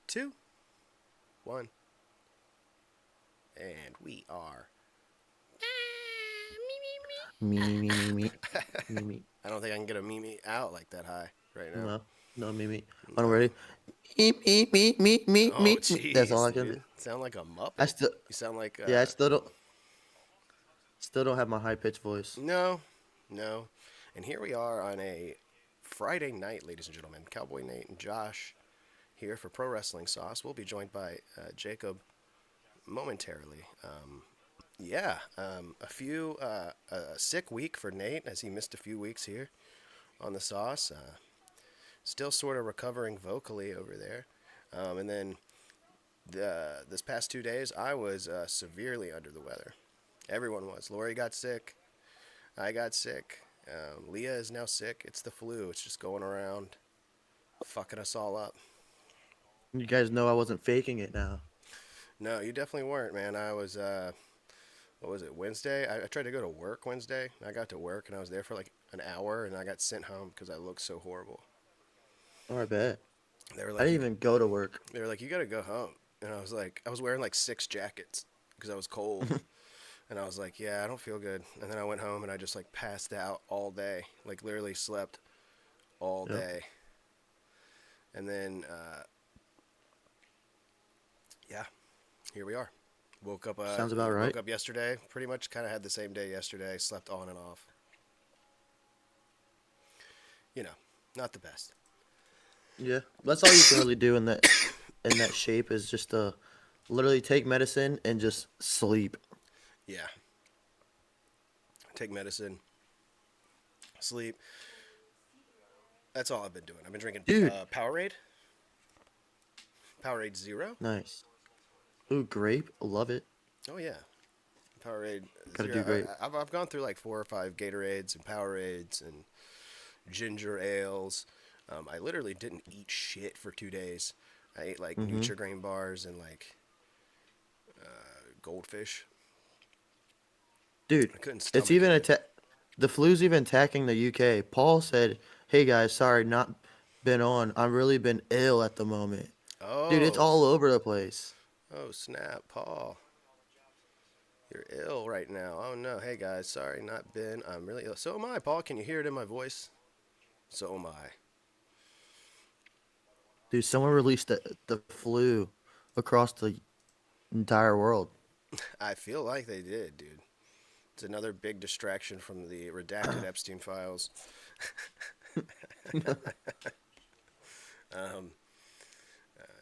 two, one, and we are. Me, me, me, me, me, me, me. I don't think I can get a meme out like that high right now. No, no, me, me. I'm No. ready. Me, me, me, me, me, Oh, me, me. That's all jeez, I can do. dude. Sound like a I Muppet. still, You sound like yeah, I still don't have my high pitched voice. no, no. And here we are on a Friday night, ladies and gentlemen. Cowboy Nate and Josh here for Pro Wrestling Sauce. We'll be joined by Jacob momentarily. A sick week for Nate as he missed a few weeks here on the sauce. Still sort of recovering vocally over there. And then this past 2 days, I was severely under the weather. Everyone was. Lori got sick. I got sick. Leah is now sick. It's the flu. It's just going around, fucking us all up. You guys know I wasn't faking it now. No, you definitely weren't, man. I was, what was it, Wednesday? I tried to go to work Wednesday. I got to work and I was there for like an hour and I got sent home because I looked so horrible. Oh, I bet. They were I like, didn't you, even go to work. they were like, you gotta go home. And I was like, I was wearing like six jackets because I was cold. And I was like, yeah, I don't feel good. And then I went home and I just like passed out all day, like literally slept all Yep. day. And then, yeah, here we are. Woke up, Sounds about right. woke up yesterday. Pretty much, kind of had the same day yesterday. Slept on and off. You know, not the best. Yeah, that's all you can really do in that shape is just literally take medicine and just sleep. Yeah, take medicine, sleep. That's all I've been doing. I've been drinking Dude, Powerade, Powerade Zero. nice. Ooh, grape, love it. Oh yeah, Powerade Gotta do Zero. grape. I've gone through like 4 or 5 Gatorades and Powerades and ginger ales. I literally didn't eat shit for 2 days. I ate like Mm-hmm. Nutrigrain bars and like goldfish. Dude, I couldn't it's stomach even it. the flu's even attacking the UK. Paul said, "Hey guys, sorry not been on. I've really been ill at the moment." Dude, it's Oh, all over the place. oh snap, Paul, you're ill right now. Oh no, hey guys, sorry, not been. I'm really ill. So am I, Paul. Can you hear it in my voice? So am I. Dude, someone released the flu across the entire world. I feel like they did, dude. It's another big distraction from the redacted Epstein files. Um,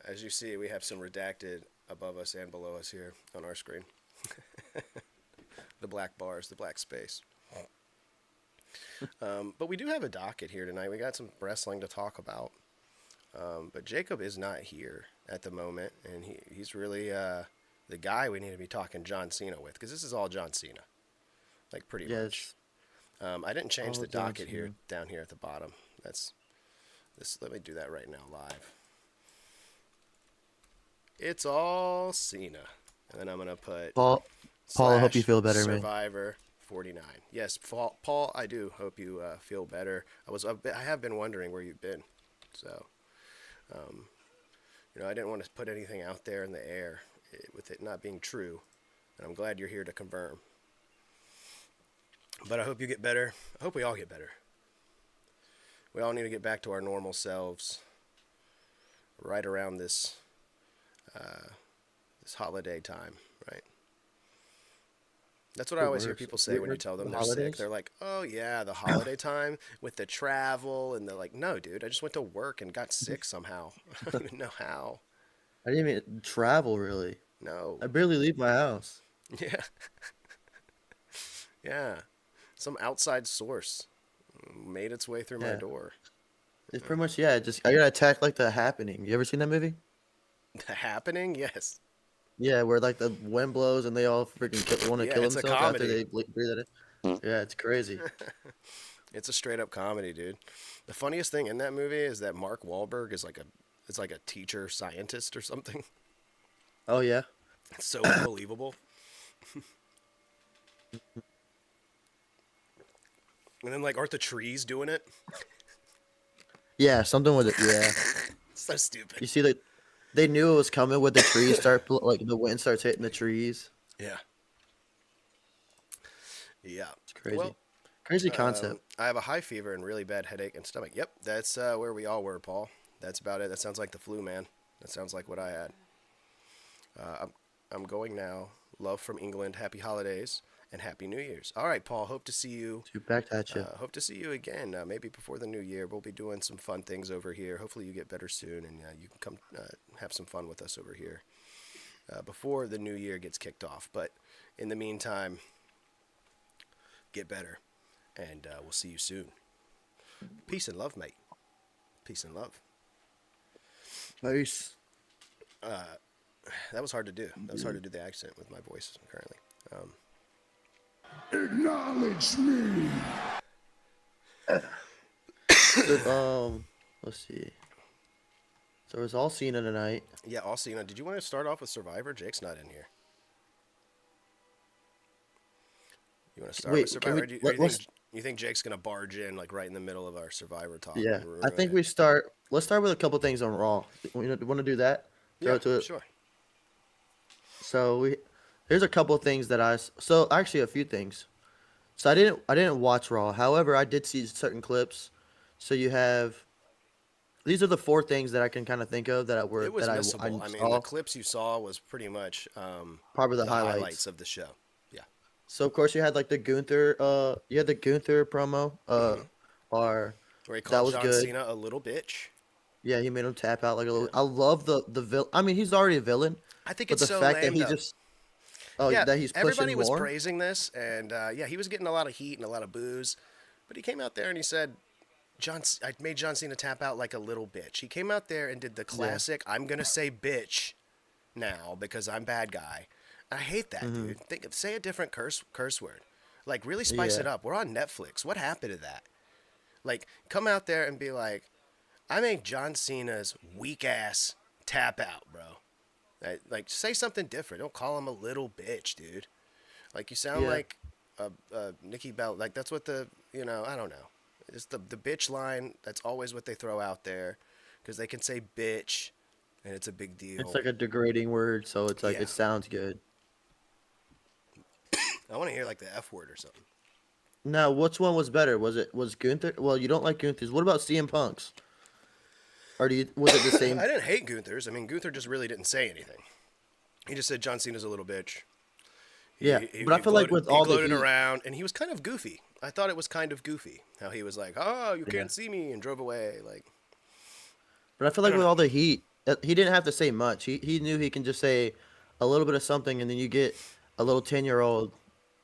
as you see, we have some redacted above us and below us here on our screen. The black bars, the black space. But we do have a docket here tonight. We got some wrestling to talk about. But Jacob is not here at the moment, and he's really the guy we need to be talking John Cena with, because this is all John Cena, like pretty much. Yes, I didn't change all the docket here Johnson. down here at the bottom. That's this. Let me do that right now live. It's all Cena, and then I'm gonna put Paul, Paul, I hope you slash feel better, man. Survivor 49. Yes, Paul, I do hope you feel better. I have been wondering where you've been, so um, I didn't want to put anything out there in the air with it not being true, and I'm glad you're here to confirm. But I hope you get better. I hope we all get better. We all need to get back to our normal selves right around uh, this holiday time, right? That's what I It always hear works. people say when you tell them The they're sick. holidays. They're like, "Oh yeah, the holiday time with the travel," and they're like, "No, dude, I just went to work and got sick somehow. I don't even know how." I didn't even travel really. No, I barely leave my house. yeah, yeah, some outside source made its way through my Yeah, door. it's pretty much Just I got attacked like The Happening. You ever seen that movie? The happening, yes, Yeah, where like the wind blows and they all freaking want to yeah, kill it's a themselves after comedy. they breathe it in. Yeah, it's crazy. It's a straight up comedy, dude. The funniest thing in that movie is that Mark Wahlberg is like a teacher scientist or something. Oh yeah, It's so unbelievable. And then like aren't the trees doing it? yeah, something with it. Yeah, So stupid. you see They knew it was coming when the trees start like the wind starts hitting the trees. Yeah. Yeah. It's Well, crazy. Crazy concept. I have a high fever and really bad headache and stomach. Yep, that's where we all were, Paul. That's about it. That sounds like the flu, man. That sounds like what I had. I'm going now. Love from England. Happy holidays and happy New Year's. All right, Paul. Hope to see you. Dude, back at you. Hope to see you again. Maybe before the new year. We'll be doing some fun things over here. Hopefully, you get better soon and you can come have some fun with us over here before the new year gets kicked off. But in the meantime, get better, and we'll see you soon. Peace and love, mate. Peace and love. Peace. That was hard to do. That was hard to do the accent with my voice currently. Acknowledge me. So, let's see. So it was all Cena tonight. Yeah, all Cena. Did you want to start off with Survivor? Jake's not in here. You want to start Wait, with can Survivor? we? Or Let's. you think Jake's gonna barge in like right in the middle of our Survivor talk Yeah, and I ruin think it? we start. Let's start with a couple things on Raw. We want to do that. Throw Yeah, it to it. sure. So we. There's a couple things that So actually, a few things. So I didn't watch Raw. However, I did see certain clips. So you have. These are the four things that I can kind of think of that I were It was that I missable. I mean, the saw. clips you saw was pretty much Probably the the highlights highlights. of the show. Yeah. So of course you had like the Gunther. You had the Gunther promo. Or Where he that called was John good. Cena a little bitch. Yeah, he made him tap out like a little. Yeah. I love the villain. I mean, he's already a villain, I think but it's the so fact that lame he though. just Yeah, that he's pushing everybody was more. praising this, and yeah, he was getting a lot of heat and a lot of boos. But he came out there and he said, I made John Cena tap out like a little bitch." He came out there and did the Yeah. classic, "I'm gonna say bitch now because I'm bad guy." I hate that, Hmm. dude. Say a different curse word. Like really spice Yeah. it up. We're on Netflix. What happened to that? Like come out there and be like, "I made John Cena's weak ass tap out, bro." Like say something different. Don't call him a little bitch, dude. Like you sound Yeah. like Nikki Bell. Like that's what I don't know. It's the bitch line. That's always what they throw out there, because they can say bitch, and it's a big It's deal. like a degrading word, so it's like Yeah, it sounds good. I want to hear like the F word or something. Now, which one was better? Was Gunther? Well, you don't like Gunther's. What about CM Punk's? Or was it the same? I didn't hate Gunther's. I mean, Gunther just really didn't say anything. He just said John Cena's a little bitch. Yeah, but I feel like with He all the gloated heat, around, and he was kind of goofy. I thought it was kind of goofy how he was like, "Oh, you yeah. can't see me," and drove away. Like But I feel I like don't with know. all the heat, he didn't have to say much. He knew he can just say a little bit of something, and then you get a little 10-year-old,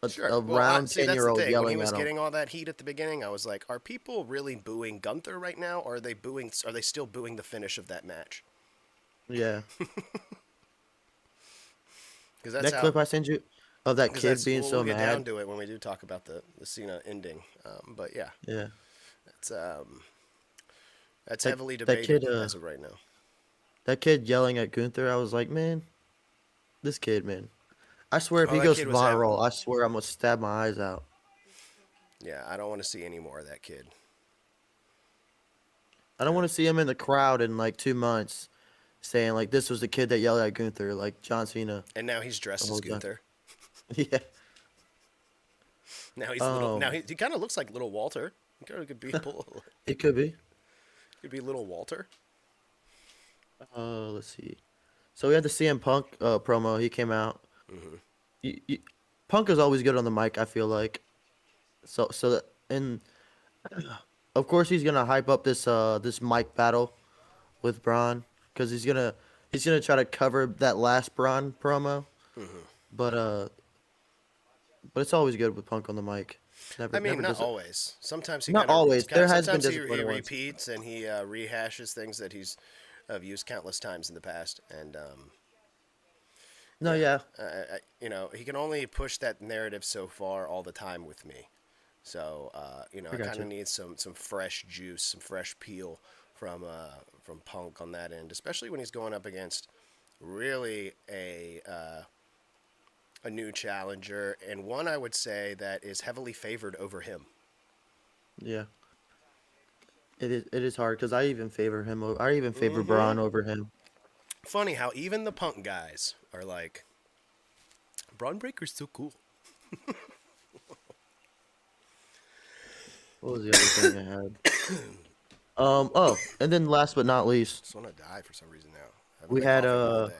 Sure. a Well, round see, ten that's year the old thing. When he yelling was at him. getting all that heat at the beginning, I was like, are people really booing Gunther right now, or are they booing? Are they still booing the finish of that match? Yeah, Because that's that how. clip I sent you of that Because kid that's being we'll so get down mad. to it when we do talk about the Cena ending. But yeah, Yeah, that's that's that heavily that kid, debated as of right now. that kid yelling at Gunther. I was like, man, this kid, man. I swear, if Oh, he that goes kid was having. viral, I swear I'm gonna stab my eyes out. Yeah, I don't want to see any more of that kid. I don't want to see him in the crowd in like 2 months, saying like this was the kid that yelled at Gunther, like John Cena And now he's the dressed as whole time. Gunther. Yeah. Now he's little. Now Um, he kind of looks like little Walter. He kind of could be it could be. could be little Walter. Let's see. So we had the CM Punk promo. He came out. Hmm. You, Punk is always good on the mic. I feel like. And of course he's gonna hype up this mic battle with Braun because he's gonna try to cover that last Braun promo. Hmm. But it's always good with Punk on the mic. I Never mean, never not does it. always. Sometimes he Not kind of, always. There has been sometimes he disappointing ones. repeats and he rehashes things that he's used countless times in the past. And No, yeah, yeah, he can only push that narrative so far all the time with me. So I I got kind of you. need some fresh juice, some fresh peel from Punk on that end, especially when he's going up against really a new challenger and one I would say that is heavily favored over him. Yeah. It is hard because I even favor him. I even favor Hmm. Braun over him. Funny how even the Punk guys are like, Braun Breaker's so cool. What was the other thing I had? Oh, and then last but not least, Just want to die for some reason now. I haven't we been had coughing all day.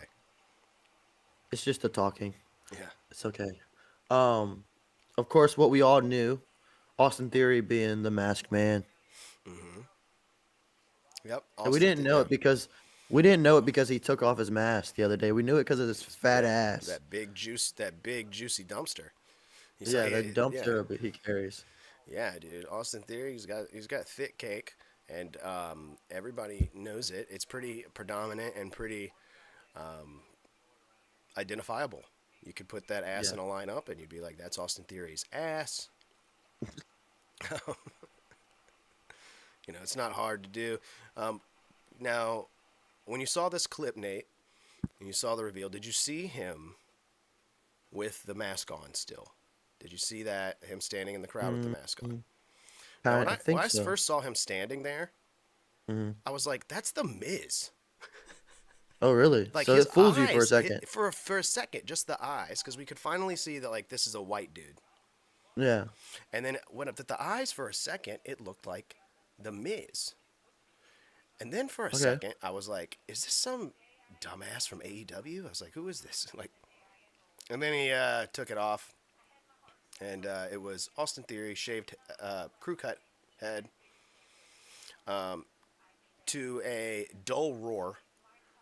it's just the talking. Yeah. It's okay. Um, of course, what we all knew, Austin Theory being the Masked Man, Yep. and Yeah. we didn't know it because he took off his mask the other day. We knew it because of his fat Yeah. ass. That big juicy dumpster. He's Yeah, like, that yeah, dumpster he carries. yeah, dude. Austin Theory, he's got thick cake, and everybody knows it. It's pretty predominant and pretty identifiable. You could put that ass Yeah. in a lineup, and you'd be like, "That's Austin Theory's ass." It's not hard to do. Now, when you saw this clip, Nate, and you saw the reveal, did you see him with the mask on still? Did you see that him standing in the crowd with the mask on? Mm, Now, I when think I so. first saw him standing there, Hmm. I was like, "That's the Miz." Oh, really? Like So his it fools you for a eyes, second. for a second, just the eyes, because we could finally see that like this is a white dude. Yeah. And then it went up to the eyes for a second, it looked like the Miz. And then for a Okay. second, I was like, "Is this some dumbass from AEW?" I was like, "Who is this?" Like, and then he took it off, and it was Austin Theory, shaved, crew cut head, to a dull roar.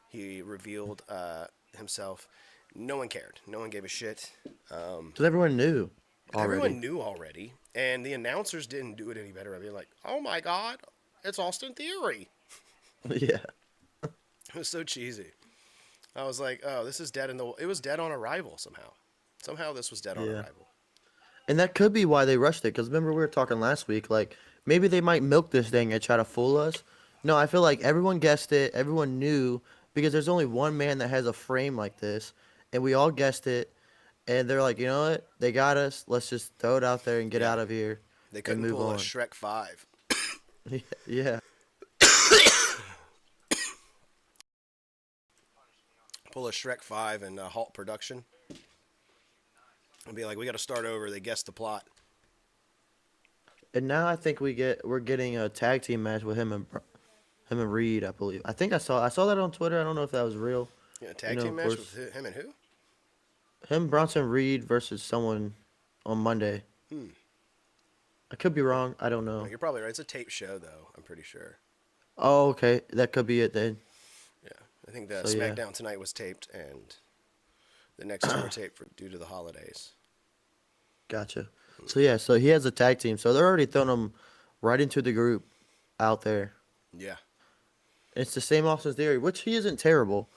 He revealed himself. No one cared. No one gave a shit. Because everyone knew already. Everyone knew already, and the announcers didn't do it any better. I'd be like, "Oh my god, it's Austin Theory." Yeah. It was so cheesy. I was like, "Oh, this is dead in the." It was dead on arrival somehow. Somehow this was dead on Yeah. arrival. And that could be why they rushed it. Because remember, we were talking last week, like, maybe they might milk this thing and try to fool us. No, I feel like everyone guessed it. Everyone knew. Because there's only one man that has a frame like this. And we all guessed it. And they're like, you know what? They got us. Let's just throw it out there and get Yeah, out of here they and couldn't move pull a on. Shrek 5. Yeah. Pull a Shrek 5 and halt production and be like, "We got to start over." They guessed the plot. And now I think we're getting a tag team match with him and Reed, I believe. I saw that on Twitter. I don't know if that was real. Yeah, You tag know, team of match with course, him and who? him Bronson Reed versus someone on Monday. I could be wrong. I don't No, know. you're probably right. It's a tape show, though. I'm pretty sure. Oh, okay. That could be it then. Yeah, I think the So yeah, SmackDown tonight was taped, and the next two were taped due to the holidays. gotcha. So yeah, so he has a tag team. So they're already throwing him right into the group out there. Yeah. It's the same Austin Theory, which he isn't terrible.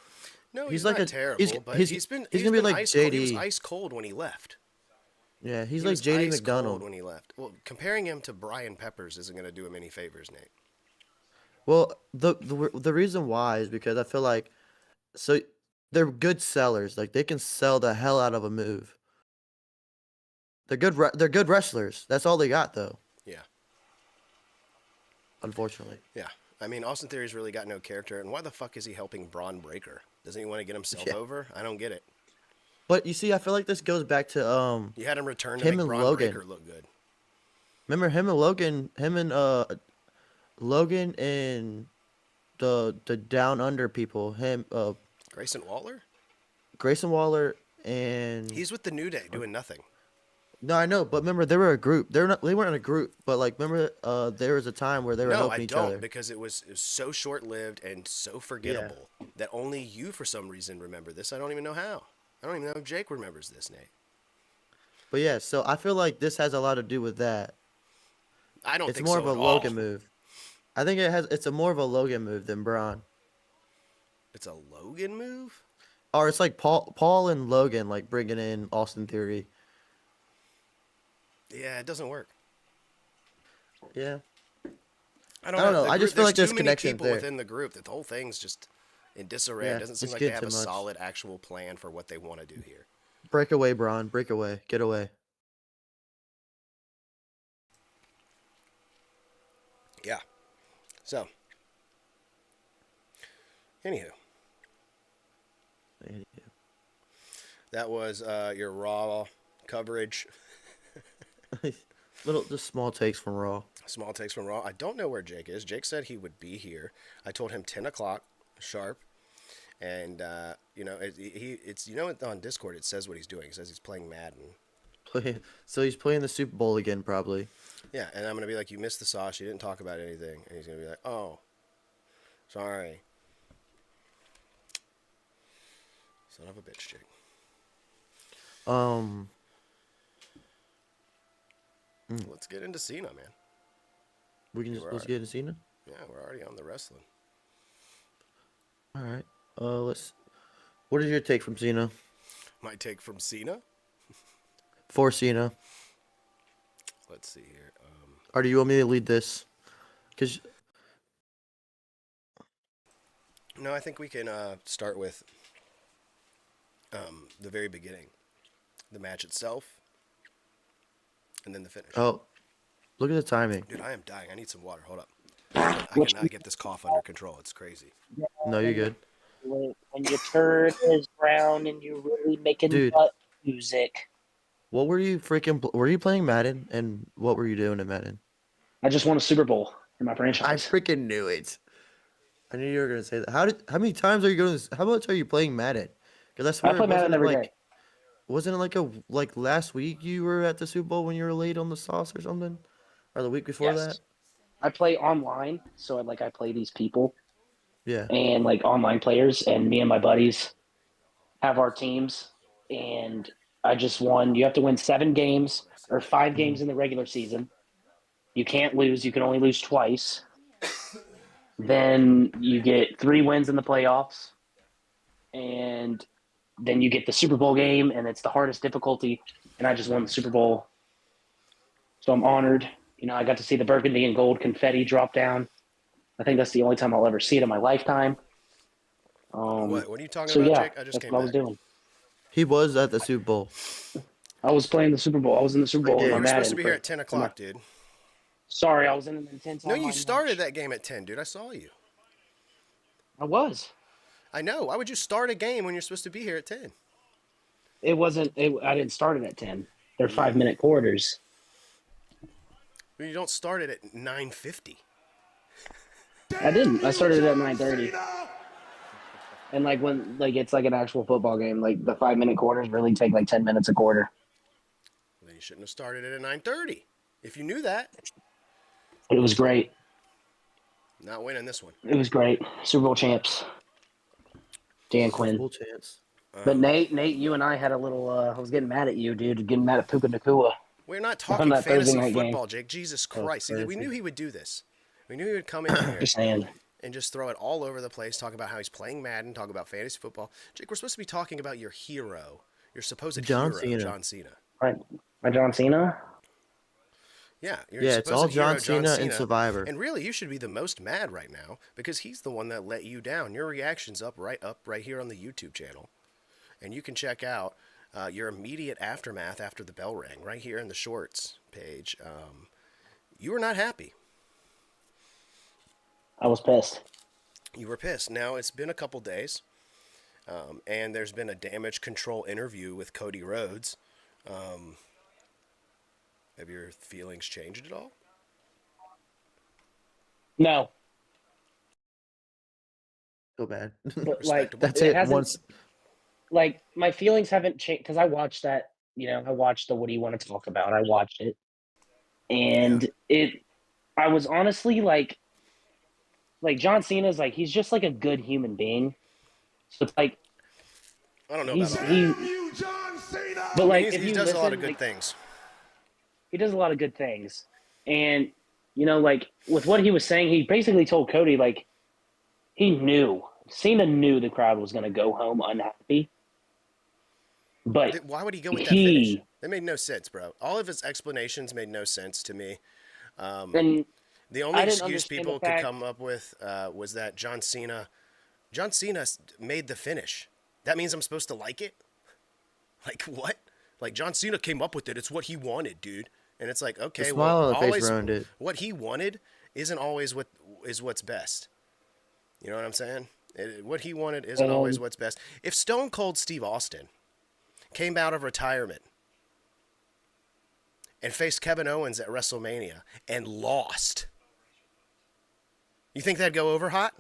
No, He's he's like not a terrible, but he's gonna be like ice cold. He was JD. ice cold when he left. Yeah, he's He like was JD ice cold McDonald. when he left. Well, comparing him to Brian Peppers isn't going to do him any favors, Nate. Well, the reason why is because I feel like so they're good sellers. Like they can sell the hell out of a move. They're good wrestlers. That's all they got though, Yeah. unfortunately. Yeah. I mean, Austin Theory's really got no character, and why the fuck is he helping Braun Breaker? Doesn't he want to get himself Yeah. over? I don't get it. But you see, I feel like this goes back to You had him return to him make and Braun Logan. Breaker look good. Remember him and Logan and the down under people, him Grayson Waller? Grayson Waller and He's with the New Day doing nothing. no, I know, but remember they were a group. They weren't in a group, but like remember there was a time where they were No, helping I each don't, other. because it was so short-lived and so forgettable that only you, for some reason, remember this. I don't even know how. I don't even know if Jake remembers this, Nate. But yeah, so I feel like this has a lot to do with that. I don't It's think more so of a at Logan all. move. I think it's a more of a Logan move than Braun. It's a Logan move? Or it's like Paul and Logan like bringing in Austin Theory. Yeah, it doesn't work. Yeah. I I don't know. The I group, just feel there's like there's too many connection people there. within the group that the whole thing's just in disarray. It Yeah, doesn't seem it's like they getting have too a much. solid actual plan for what they want to do here. Break away, Braun. Break away. Get away. Yeah. So, anywho, That was your Raw coverage. Just small takes from Raw. Small takes from Raw. I don't know where Jake is. Jake said he would be here. I told him 10 o'clock sharp. And, it's on Discord it says what he's doing. It says he's playing Madden. So he's playing the Super Bowl again, probably. Yeah, and I'm going to be like, you missed the sauce. You didn't talk about anything. And he's going to be like, oh, sorry. Son of a bitch, Jake. Um, Let's get into Cena, man. let's get into Cena. Yeah, we're already on the wrestling. All right. What is your take from Cena? My take from Cena? For Cena. Let's see here. Or do you want me to lead this? No, I think we can start with the very beginning. The match itself. And then the finish. Oh, look at the timing. Dude, I am dying. I need some water. Hold up. I cannot get this cough under control. It's crazy. No, you're good. When your turd is brown and you're really making Dude. butt music. What were you were you playing Madden, and what were you doing in Madden? I just won a Super Bowl in my I franchise. freaking knew it. I knew you were gonna say that. How many times are you going? How much are you playing Madden? Because I swear, I play Madden every day. wasn't it like last week you were at the Super Bowl when you were late on the sauce or something, or the week before Yes. that? I play online, so I play these people Yeah. and like online players, and me and my buddies have our teams, and I just won. You have to win 7 games or 5 games in the regular season. You can't lose. You can only lose twice. Then you get 3 wins in the playoffs, and then you get the Super Bowl game, and it's the hardest difficulty. And I just won the Super Bowl, so I'm honored. I got to see the burgundy and gold confetti drop down. I think that's the only time I'll ever see it in my lifetime. What are you talking So about, yeah, Jake? I just that's came what I back. was doing. He was at the Super Bowl. I was playing the Super Bowl. I was in the Super Bowl. Yeah, in You my were supposed to Madden be for- here at 10 o'clock, dude. Sorry, I was in an intense. No, you online started match. that game at 10, dude. I saw you. I was. I know. Why would you start a game when you're supposed to be here at 10? It wasn't. I didn't start it at 10. They're 5-minute quarters. You don't start it at 9:50. I didn't. I started at 9:30. And when it's like an actual football game, like the 5-minute quarters really take like 10 minutes a quarter. Well, then you shouldn't have started it at 9:30. If you knew that. But it was great. Not winning this one. It was great. Super Bowl champs. Dan Quinn. Full chance. But Nate, you and I had a little. I was getting mad at you, dude. Getting mad at Puka Nakua. We're not talking that fantasy Thursday night football, game. Jake. Jesus Christ. See, we crazy. knew he would do this. We knew he would come in here Just saying. and just throw it all over the place, talk about how he's playing Madden, talk about fantasy football. Jake, we're supposed to be talking about your hero, your supposed John hero, Cena. John Cena. Right. My John Cena. Yeah, your Yeah, it's supposed all hero, John Cena and Survivor. And really, you should be the most mad right now because he's the one that let you down. Your reaction's up right here on the YouTube channel. And you can check out your immediate aftermath after the bell rang right here in the shorts page. You were not happy. I was pissed. You were pissed. Now, it's been a couple days, and there's been a damage control interview with Cody Rhodes. Have your feelings changed at all? No. So bad. But, That's it it. hasn't- Once. My feelings haven't changed because I watched that. I watched the What Do You Want to Talk About? I watched it, and I was honestly like John Cena's he's just like a good human being. So it's I don't know he's about he, You, John Cena! but He if you does a lot of listen, good things. he does a lot of good things, and with what he was saying, he basically told Cody Cena knew the crowd was going to go home unhappy. But Why would he go with that finish? That made no sense, bro. All of his explanations made no sense to me. And The only I didn't excuse understand people the could fact- come up with was that John Cena made the finish. That means I'm supposed to like it? Like what? Like John Cena came up with it. It's what he wanted, dude. And it's like, okay, The smile well, on the face always ruined it. what he wanted isn't always what's best. You know what I'm saying? What he wanted isn't always what's best. If Stone Cold Steve Austin came out of retirement and faced Kevin Owens at WrestleMania and lost. You think that'd go over hot?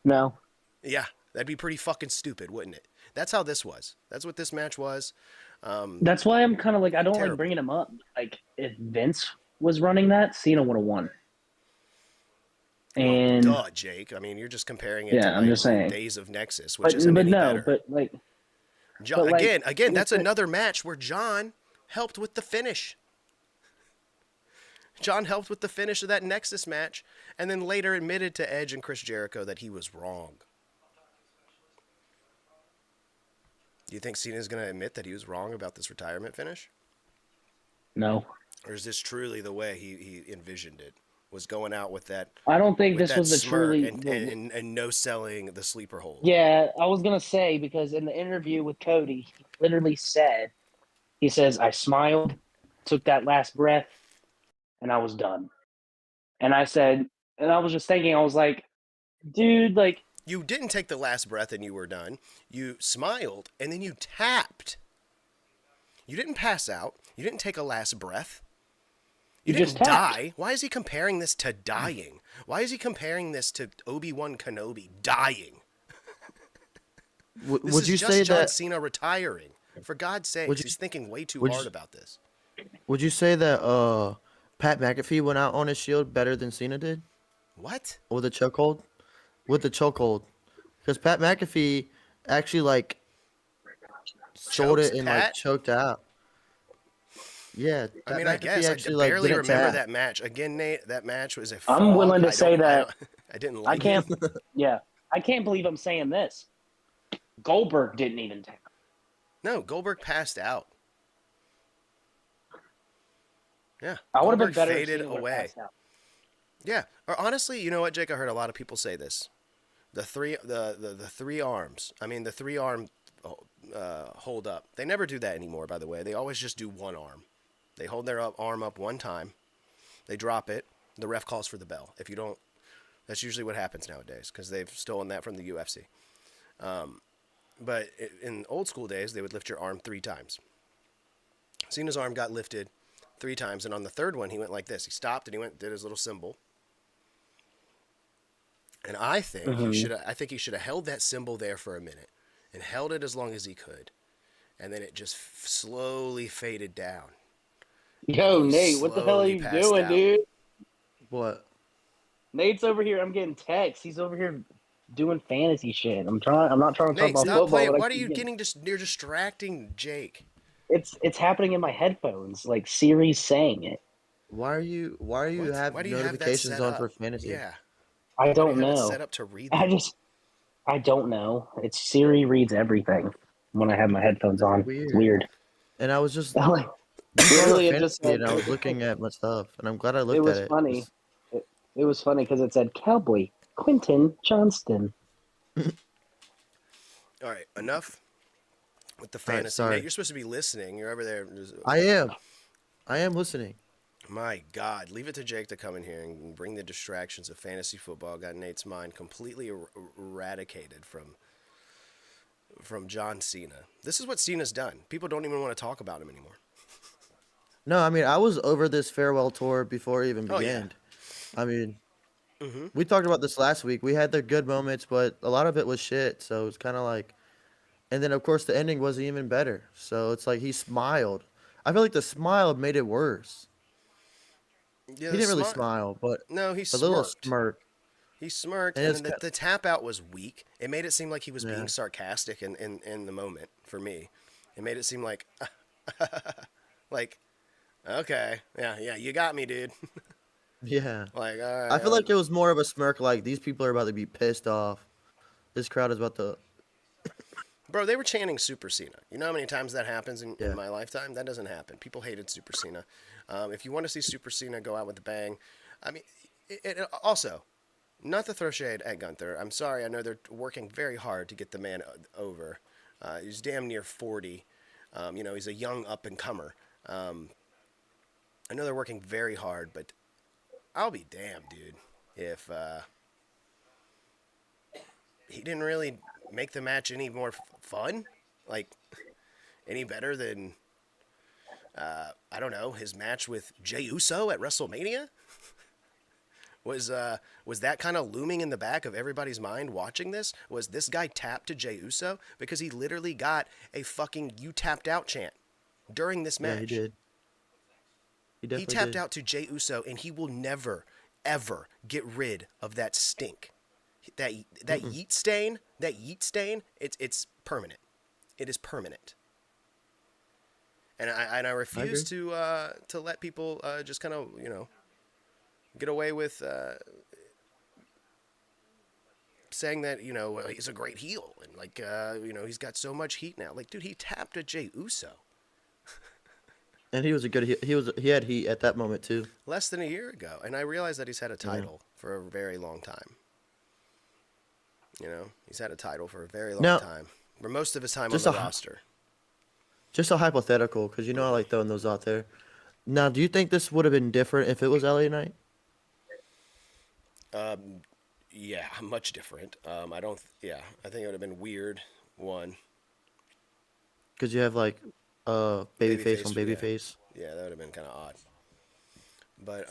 No. Yeah, that'd be pretty fucking stupid, wouldn't it? That's how this was. That's what this match was. That's why I'm kind of like, I don't Terrible. like bringing him up. Like, if Vince was running that, Cena would have won. And well, duh, Jake. I mean, you're just comparing it Yeah, to I'm just saying. Days of Nexus, which isn't but any no, better. but like, John, but, like, again, that's it's another match where John helped with the finish. John helped with the finish of that Nexus match, and then later admitted to Edge and Chris Jericho that he was wrong. Do you think Cena's going to admit that he was wrong about this retirement finish? no. Or is this truly the way he envisioned it? Was going out with that I don't think with this that was the smirk truly. and no selling the sleeper hold. Yeah, I was gonna say, because in the interview with Cody, he literally said, he says, "I smiled, took that last breath, and I was done." And I said, and I was just thinking, I was like, dude, like, You didn't take the last breath and you were done. You smiled and then you tapped. You didn't pass out. You didn't take a last breath. You just didn't tapped. die. Why is he comparing this to dying? Why is he comparing this to Obi-Wan Kenobi dying? This Would is you just say John that? Cena retiring. For God's sake, Would you- he's thinking way too would you- hard about this. Would you say that Pat McAfee went out on his Shield better than Cena did What? with the chokehold? With the chokehold, because Pat McAfee actually like sold Chokes it and Pat? like choked out. Yeah, I Pat mean, I McAfee guess I actually like barely didn't remember tap. that match. Again, Nate, that match was a I'm fog. willing to I say that I didn't I like can't. it. Yeah, I can't believe I'm saying this. Goldberg didn't even tap. No, Goldberg passed out. Yeah, I would have been Goldberg better if faded Cena would have away. passed out. Yeah, or honestly, you know what, Jake? I heard a lot of people say this. The three arms. I mean, the three arm hold up. They never do that anymore. By the way, they always just do one arm. They hold their arm up one time. They drop it. The ref calls for the bell. If you don't, that's usually what happens nowadays because they've stolen that from the UFC. But in old school days, they would lift your arm 3 times. Cena's arm got lifted 3 times, and on the third one, he went like this. He stopped and he did his little symbol. And I think he should have held that symbol there for a minute and held it as long as he could, and then it just slowly faded down. Yo, He Nate, what the hell are slowly you passed doing, out. dude? What? Nate's over here. I'm getting texts. He's over here doing fantasy shit. I'm not trying to talk Nate, about stop football. playing. but I What are keep you getting- You're distracting Jake. It's happening in my headphones. Like Siri's saying it. Why are you What? have Why do you have that notifications set on up? for fantasy? Yeah. I Why do don't you have it know. set up to read I them? don't know. It's Siri reads everything when I have my headphones on. It's weird. And I was just Like, you brought up literally, it just fantasy, said, and I was looking at my stuff, and I'm glad I looked it was at it. funny. It was funny because it said Cowboy Quentin Johnston. All right, enough with the All right, fantasy. sorry. Nate, you're supposed to be listening. You're over there. I am listening. My God, leave it to Jake to come in here and bring the distractions of fantasy football. Got Nate's mind completely eradicated from John Cena. This is what Cena's done. People don't even want to talk about him anymore. No, I mean I was over this farewell tour before it even Oh, yeah. began. I mean, we talked about this last week. We had the good moments, but a lot of it was shit. So it's kind of like, and then of course the ending wasn't even better. So it's like he smiled. I feel like the smile made it worse. Yeah, He didn't really smile, but No, he a little smirked. smirk. He smirked, And and it's then the tap out was weak. It made it seem like he was Yeah. being sarcastic in the moment for me. It made it seem like, like, okay, yeah, you got me, dude. Yeah. Like, all right. I feel like it was more of a smirk, like these people are about to be pissed off. This crowd is about to. Bro, they were chanting Super Cena. You know how many times that happens in Yeah. my lifetime? That doesn't happen. People hated Super Cena. If you want to see Super Cena go out with a bang, I mean, also, not to throw shade at Gunther. I'm sorry. I know they're working very hard to get the man over. He's damn near 40. He's a young up-and-comer. I know they're working very hard, but I'll be damned, dude, if he didn't really make the match any more fun? Like, any better than, I don't know, his match with Jey Uso at WrestleMania? Was that kind of looming in the back of everybody's mind watching this? Was this guy tapped to Jey Uso? Because he literally got a fucking "you tapped out" chant during this match. Yeah, he did. He He definitely tapped did. out to Jey Uso, and he will never, ever get rid of that stink. That yeet stain, it's permanent. It is permanent. And I refuse to let people just kind of get away with saying that he's a great heel and like he's got so much heat now. Like, dude, he tapped at Jey Uso And he was a good. He had heat at that moment too. less than a year ago, and I realize that he's had a title for a very long time. He's had a title for a very long Now, time. For most of his time on just the a- roster. Just a hypothetical, because I like throwing those out there. Now, do you think this would have been different if it was LA Knight? Yeah, much different. I don't. Yeah, I think it would have been weird. One. Because you have like babyface on yeah. babyface. Yeah, that would have been kind of odd. But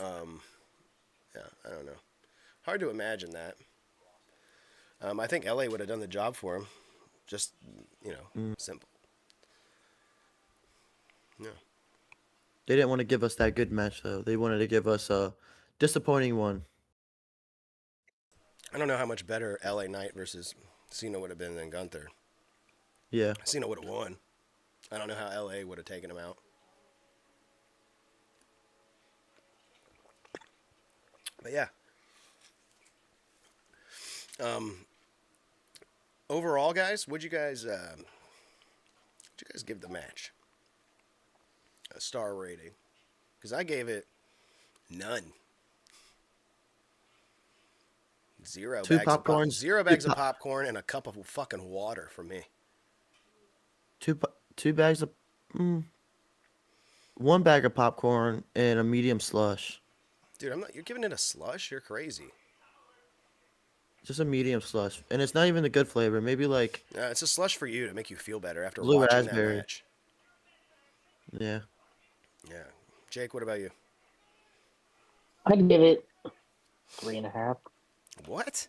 yeah, I don't know. Hard to imagine that. I think LA would have done the job for him. Just simple. Yeah. They didn't want to give us that good match though. They wanted to give us a disappointing one. I don't know how much better LA Knight versus Cena would have been than Gunther. Yeah. Cena would have won. I don't know how LA would have taken him out. But yeah. Overall, guys, would you guys give the match a star rating? Because I gave it none. Zero Two bags of popcorns. zero bags of popcorn and a cup of fucking water for me. Two bags of, one bag of popcorn and a medium slush. Dude, you're giving it a slush? You're crazy. Just a medium slush, and it's not even the good flavor. Maybe like It's a slush for you to make you feel better after blue watching raspberry. that match. Yeah. Yeah. Jake, what about you? I'd give it 3.5. What?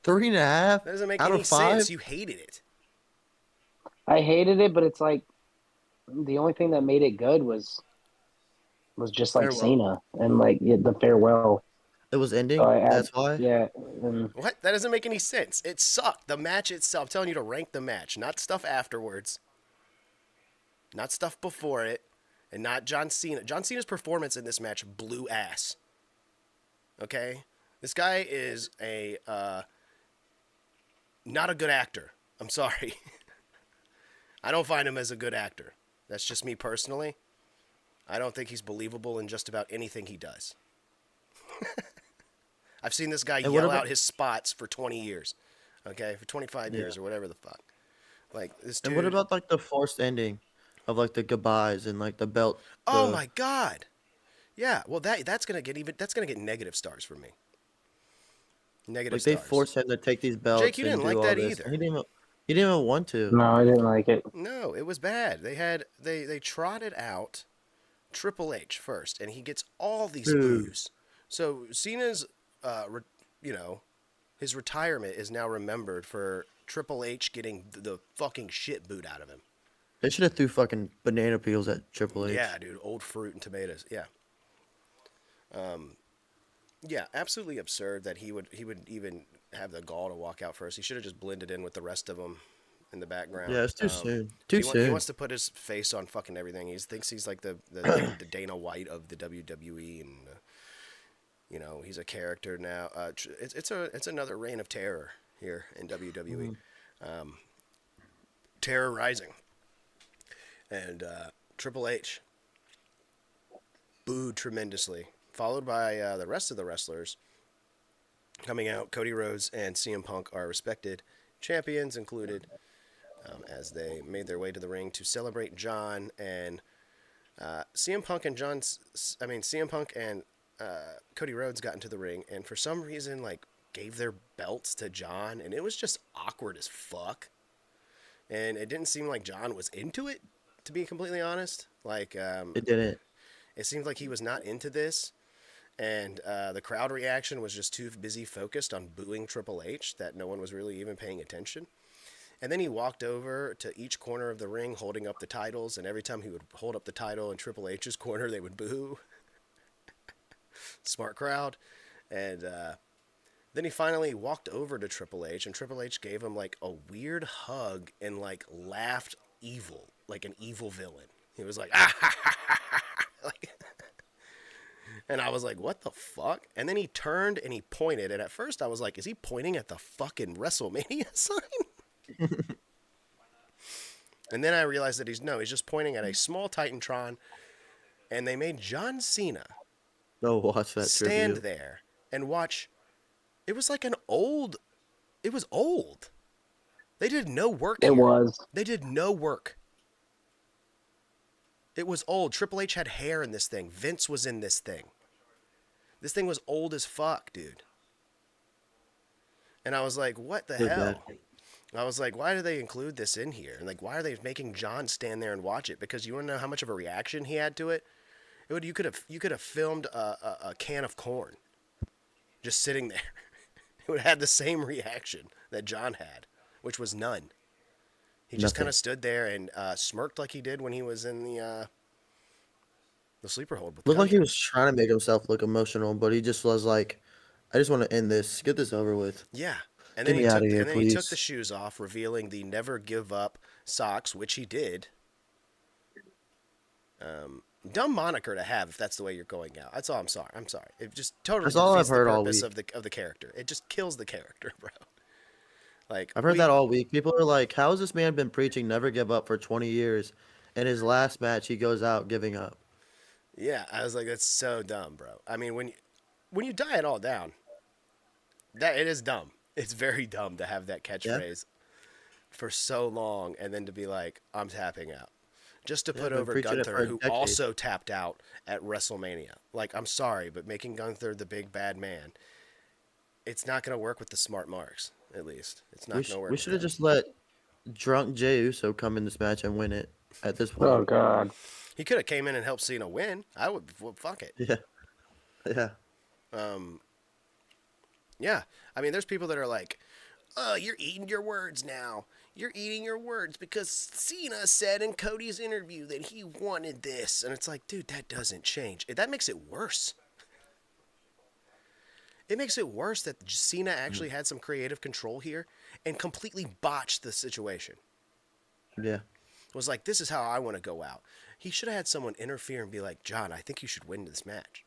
3.5 That doesn't make out any of 5. sense. You hated it. I hated it, but it's like the only thing that made it good was just like Farewell. Cena and like the farewell. It was ending. So That's why. Yeah. What? That doesn't make any sense. It sucked. The match itself. I'm telling you to rank the match, not stuff afterwards. Not stuff before it. And not John Cena. John Cena's performance in this match blew ass. Okay? This guy is not a good actor. I'm sorry. I don't find him as a good actor. That's just me personally. I don't think he's believable in just about anything he does. I've seen this guy yell out his spots for 20 years. Okay? For 25 years or whatever the fuck. Like, this dude. And what about like the forced ending of like the goodbyes and like the belt? Oh my god. Yeah, well that's gonna get negative stars for me. Negative Like stars. they forced him to take these belts. Jake, you didn't and like do all that this. either. He didn't even want to. No, I didn't like it. No, it was bad. They trotted out Triple H first, and he gets all these boos. So Cena's, his retirement is now remembered for Triple H getting the fucking shit booed out of him. They should have threw fucking banana peels at Triple H. Yeah, dude, old fruit and tomatoes. Yeah. Yeah, absolutely absurd that he would even have the gall to walk out first. He should have just blended in with the rest of them in the background. Yeah, it's too soon. Too soon. He wants to put his face on fucking everything. He thinks he's like the Dana White of the WWE, and he's a character now. It's another reign of terror here in WWE. Terror rising, and Triple H booed tremendously, followed by the rest of the wrestlers coming out. Cody Rhodes and CM Punk are respected champions included, as they made their way to the ring to celebrate John. And CM Punk and Cody Rhodes got into the ring, and for some reason, like, gave their belts to John, and it was just awkward as fuck. And it didn't seem like John was into it, to be completely honest. Like, It didn't. it seemed like he was not into this, and the crowd reaction was just too busy focused on booing Triple H that no one was really even paying attention. And then he walked over to each corner of the ring holding up the titles, and every time he would hold up the title in Triple H's corner, they would boo. Smart crowd. And then he finally walked over to Triple H, and Triple H gave him like a weird hug and like laughed evil, like an evil villain. He was like, ah, ha, ha, ha, ha. Like, and I was like, what the fuck? And then he turned and he pointed, and at first I was like, is he pointing at the fucking WrestleMania sign? And then I realized that he's just pointing at a small Titantron, and they made John Cena No, watch that stand tribute. there and watch. It was like it was old. They did no work It here. was. They did no work. It was old. Triple H had hair in this thing. Vince was in this thing. This thing was old as fuck, dude. And I was like, what the Good hell? bad. I was like, why do they include this in here? And like, why are they making John stand there and watch it? Because you want to know how much of a reaction he had to it? You could have filmed a can of corn just sitting there. It would have had the same reaction that John had, which was none. He just Nothing. kind of stood there and smirked like he did when he was in the sleeper hold with Looked like he Gunther. was trying to make himself look emotional, but he just was like, I just want to end this. Get this over with. Yeah. And Get then me outta here, he took please. the shoes off, revealing the never give up socks, which he did. Dumb moniker to have if that's the way you're going out. That's all. I'm sorry. It just totally That's all I've defeats the heard all purpose week. of the character. It just kills the character, bro. Like I've heard that all week. People are like, how has this man been preaching never give up for 20 years? In his last match, he goes out giving up. Yeah, I was like, that's so dumb, bro. I mean, when you die it all down, that it is dumb. It's very dumb to have that catchphrase for so long and then to be like, I'm tapping out. Just to Yeah, put been over preaching it for Gunther, a who decade. also tapped out at WrestleMania. Like, I'm sorry, but making Gunther the big bad man, it's not going to work with the smart marks, at least. It's not going to work We with should have them. just let drunk Jey Uso come in this match and win it at this point. Oh God. He could have came in and helped Cena win. I would, well, fuck it. Yeah. Yeah. Yeah. I mean, there's people that are like, oh, you're eating your words now. You're eating your words because Cena said in Cody's interview that he wanted this. And it's like, dude, that doesn't change. That makes it worse. It makes it worse that Cena actually had some creative control here and completely botched the situation. Yeah. Was like, this is how I want to go out. He should have had someone interfere and be like, John, I think you should win this match.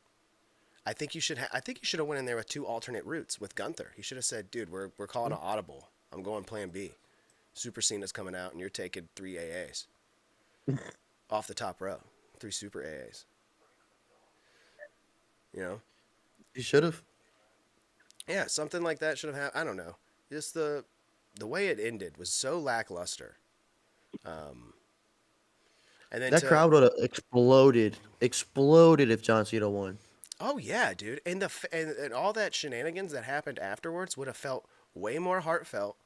I think you should have went in there with two alternate routes with Gunther. He should have said, dude, we're calling an audible. I'm going plan B. Super Cena's coming out and you're taking 3 AAs. Off the top row. 3 super AAs. You know? He should have. Yeah, something like that should have happened. I don't know. Just the way it ended was so lackluster. And then That crowd would have exploded if John Cena won. Oh yeah, dude, and and all that shenanigans that happened afterwards would have felt way more heartfelt.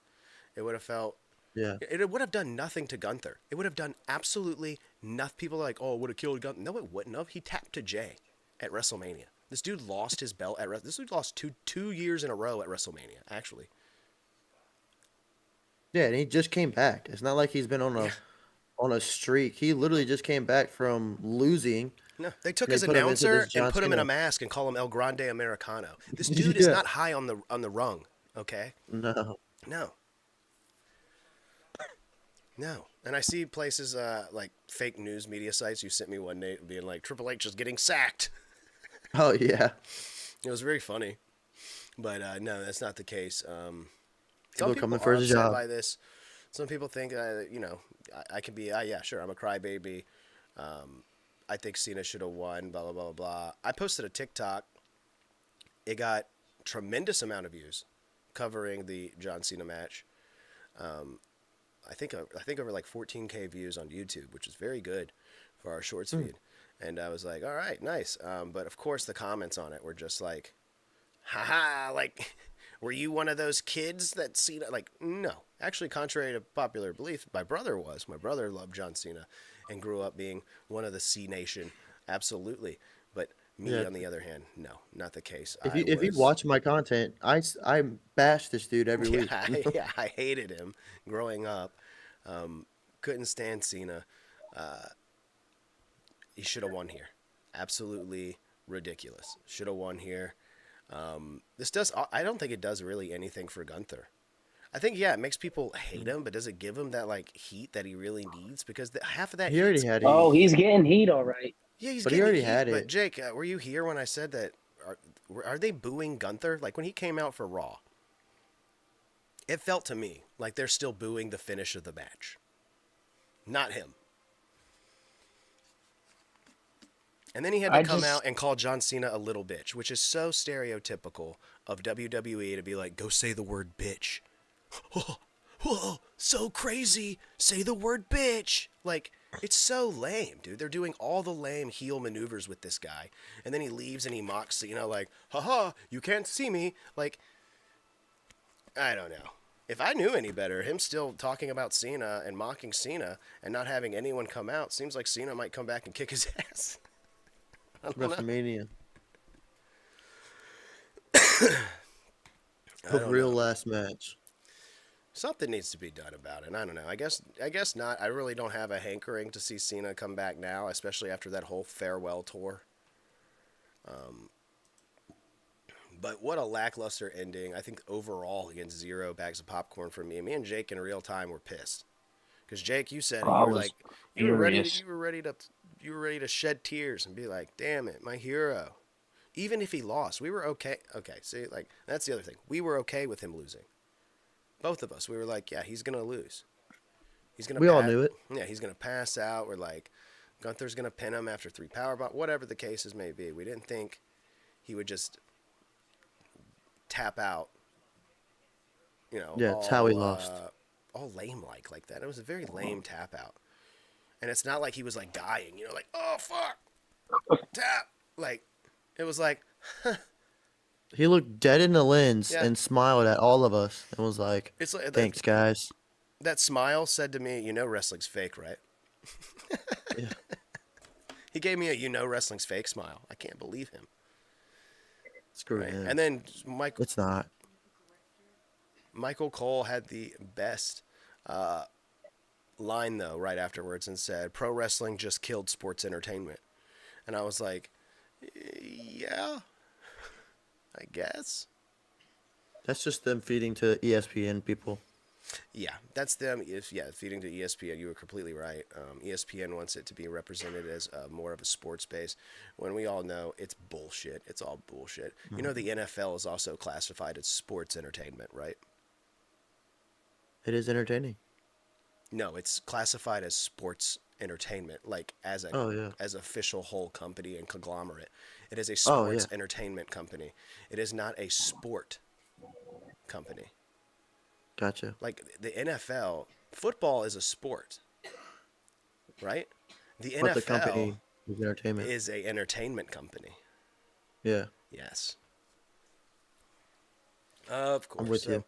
It would have felt. Yeah. It would have done nothing to Gunther. It would have done absolutely nothing. People are like, oh, it would have killed Gunther. No, it wouldn't have. He tapped to Jay at WrestleMania. This dude lost his belt at this dude lost two years in a row at WrestleMania. Actually, Yeah, and he just came back. It's not like he's been on a streak. He literally just came back from losing. no, they took They his put him into announcer this John and put him in a Cena. mask and call him El Grande Americano. This dude is Yeah. not high on the rung. Okay. No. No. No. And I see places like fake news media sites. You sent me one, Nate, being like, Triple H is getting sacked. Oh yeah. It was very funny. But no, that's not the case. People Some coming people for are his upset job. by this. Some people think, I can be, yeah, sure, I'm a crybaby. I think Cena should have won, blah, blah, blah, blah. I posted a TikTok. It got tremendous amount of views covering the John Cena match. I think over like 14K views on YouTube, which is very good for our shorts feed. And I was like, all right, nice. But of course the comments on it were just like, haha, like, Were you one of those kids that Cena? Like, no. Actually, contrary to popular belief, my brother was. My brother loved John Cena and grew up being one of the C Nation. Absolutely. But me, Yeah. on the other hand, no, not the case. If I you was. watch my content, I bash this dude every Yeah, week. I hated him growing up. Couldn't stand Cena. He should have won here. Absolutely ridiculous. Should have won here. This does. I don't think it does really anything for Gunther. I think it makes people hate him, but does it give him that like heat that he really needs? Because half of that He already heat's. had Oh, heat, he's getting heat, all right. Yeah, he's but he getting already heat. had But it. Jake, were you here when I said that? Are they booing Gunther? Like when he came out for Raw, it felt to me like they're still booing the finish of the match, not him. And then he had to come out and call John Cena a little bitch, which is so stereotypical of WWE to be like, go say the word bitch. Whoa, so crazy. Say the word bitch. Like, it's so lame, dude. They're doing all the lame heel maneuvers with this guy. And then he leaves and he mocks Cena like, haha, you can't see me. Like, I don't know. If I knew any better, him still talking about Cena and mocking Cena and not having anyone come out, seems like Cena might come back and kick his ass. I don't know. WrestleMania. I A don't real know. last match. Something needs to be done about it. I don't know. I guess not. I really don't have a hankering to see Cena come back now, especially after that whole farewell tour. But what a lackluster ending. I think overall against 0 bags of popcorn for me. Me and Jake in real time were pissed. Because Jake, you said it. I You were was like, you were ready to, furious. you were ready to shed tears and be like, damn it, my hero. Even if he lost, we were okay. Okay, see, like that's the other thing. We were okay with him losing. Both of us. We were like, yeah, he's gonna lose. He's gonna. We all knew it. Yeah, he's gonna pass out. We're like, Gunther's gonna pin him after 3 powerbomb. Whatever the cases may be, we didn't think he would just tap out. You know, Yeah, it's how he lost. all lame like that. It was a very lame tap out, and it's not like he was like dying. You know, like oh fuck, tap. Like it was like He looked dead in the lens Yeah. and smiled at all of us and was like, it's like "Thanks, guys." that smile said to me, you know, wrestling's fake, right? Yeah. He gave me a you know wrestling's fake smile. I can't believe him. Screw Right? him. And then It's not. Michael Cole had the best line though right afterwards and said, "Pro wrestling just killed sports entertainment," and I was like, "Yeah, I guess." That's just them feeding to ESPN people. Yeah, that's them. Feeding to ESPN. You were completely right. ESPN wants it to be represented as more of a sports base, when we all know it's bullshit. It's all bullshit. You know, the NFL is also classified as sports entertainment, right? It is entertaining. No, it's classified as sports entertainment, like as a Oh, yeah. as official whole company and conglomerate. It is a Oh, sports yeah. entertainment company. It is not a sport company. Gotcha. Like the NFL, football is a sport, right? The But the NFL company is entertainment. is a entertainment company. Yeah. Yes. Of course. I'm with So you.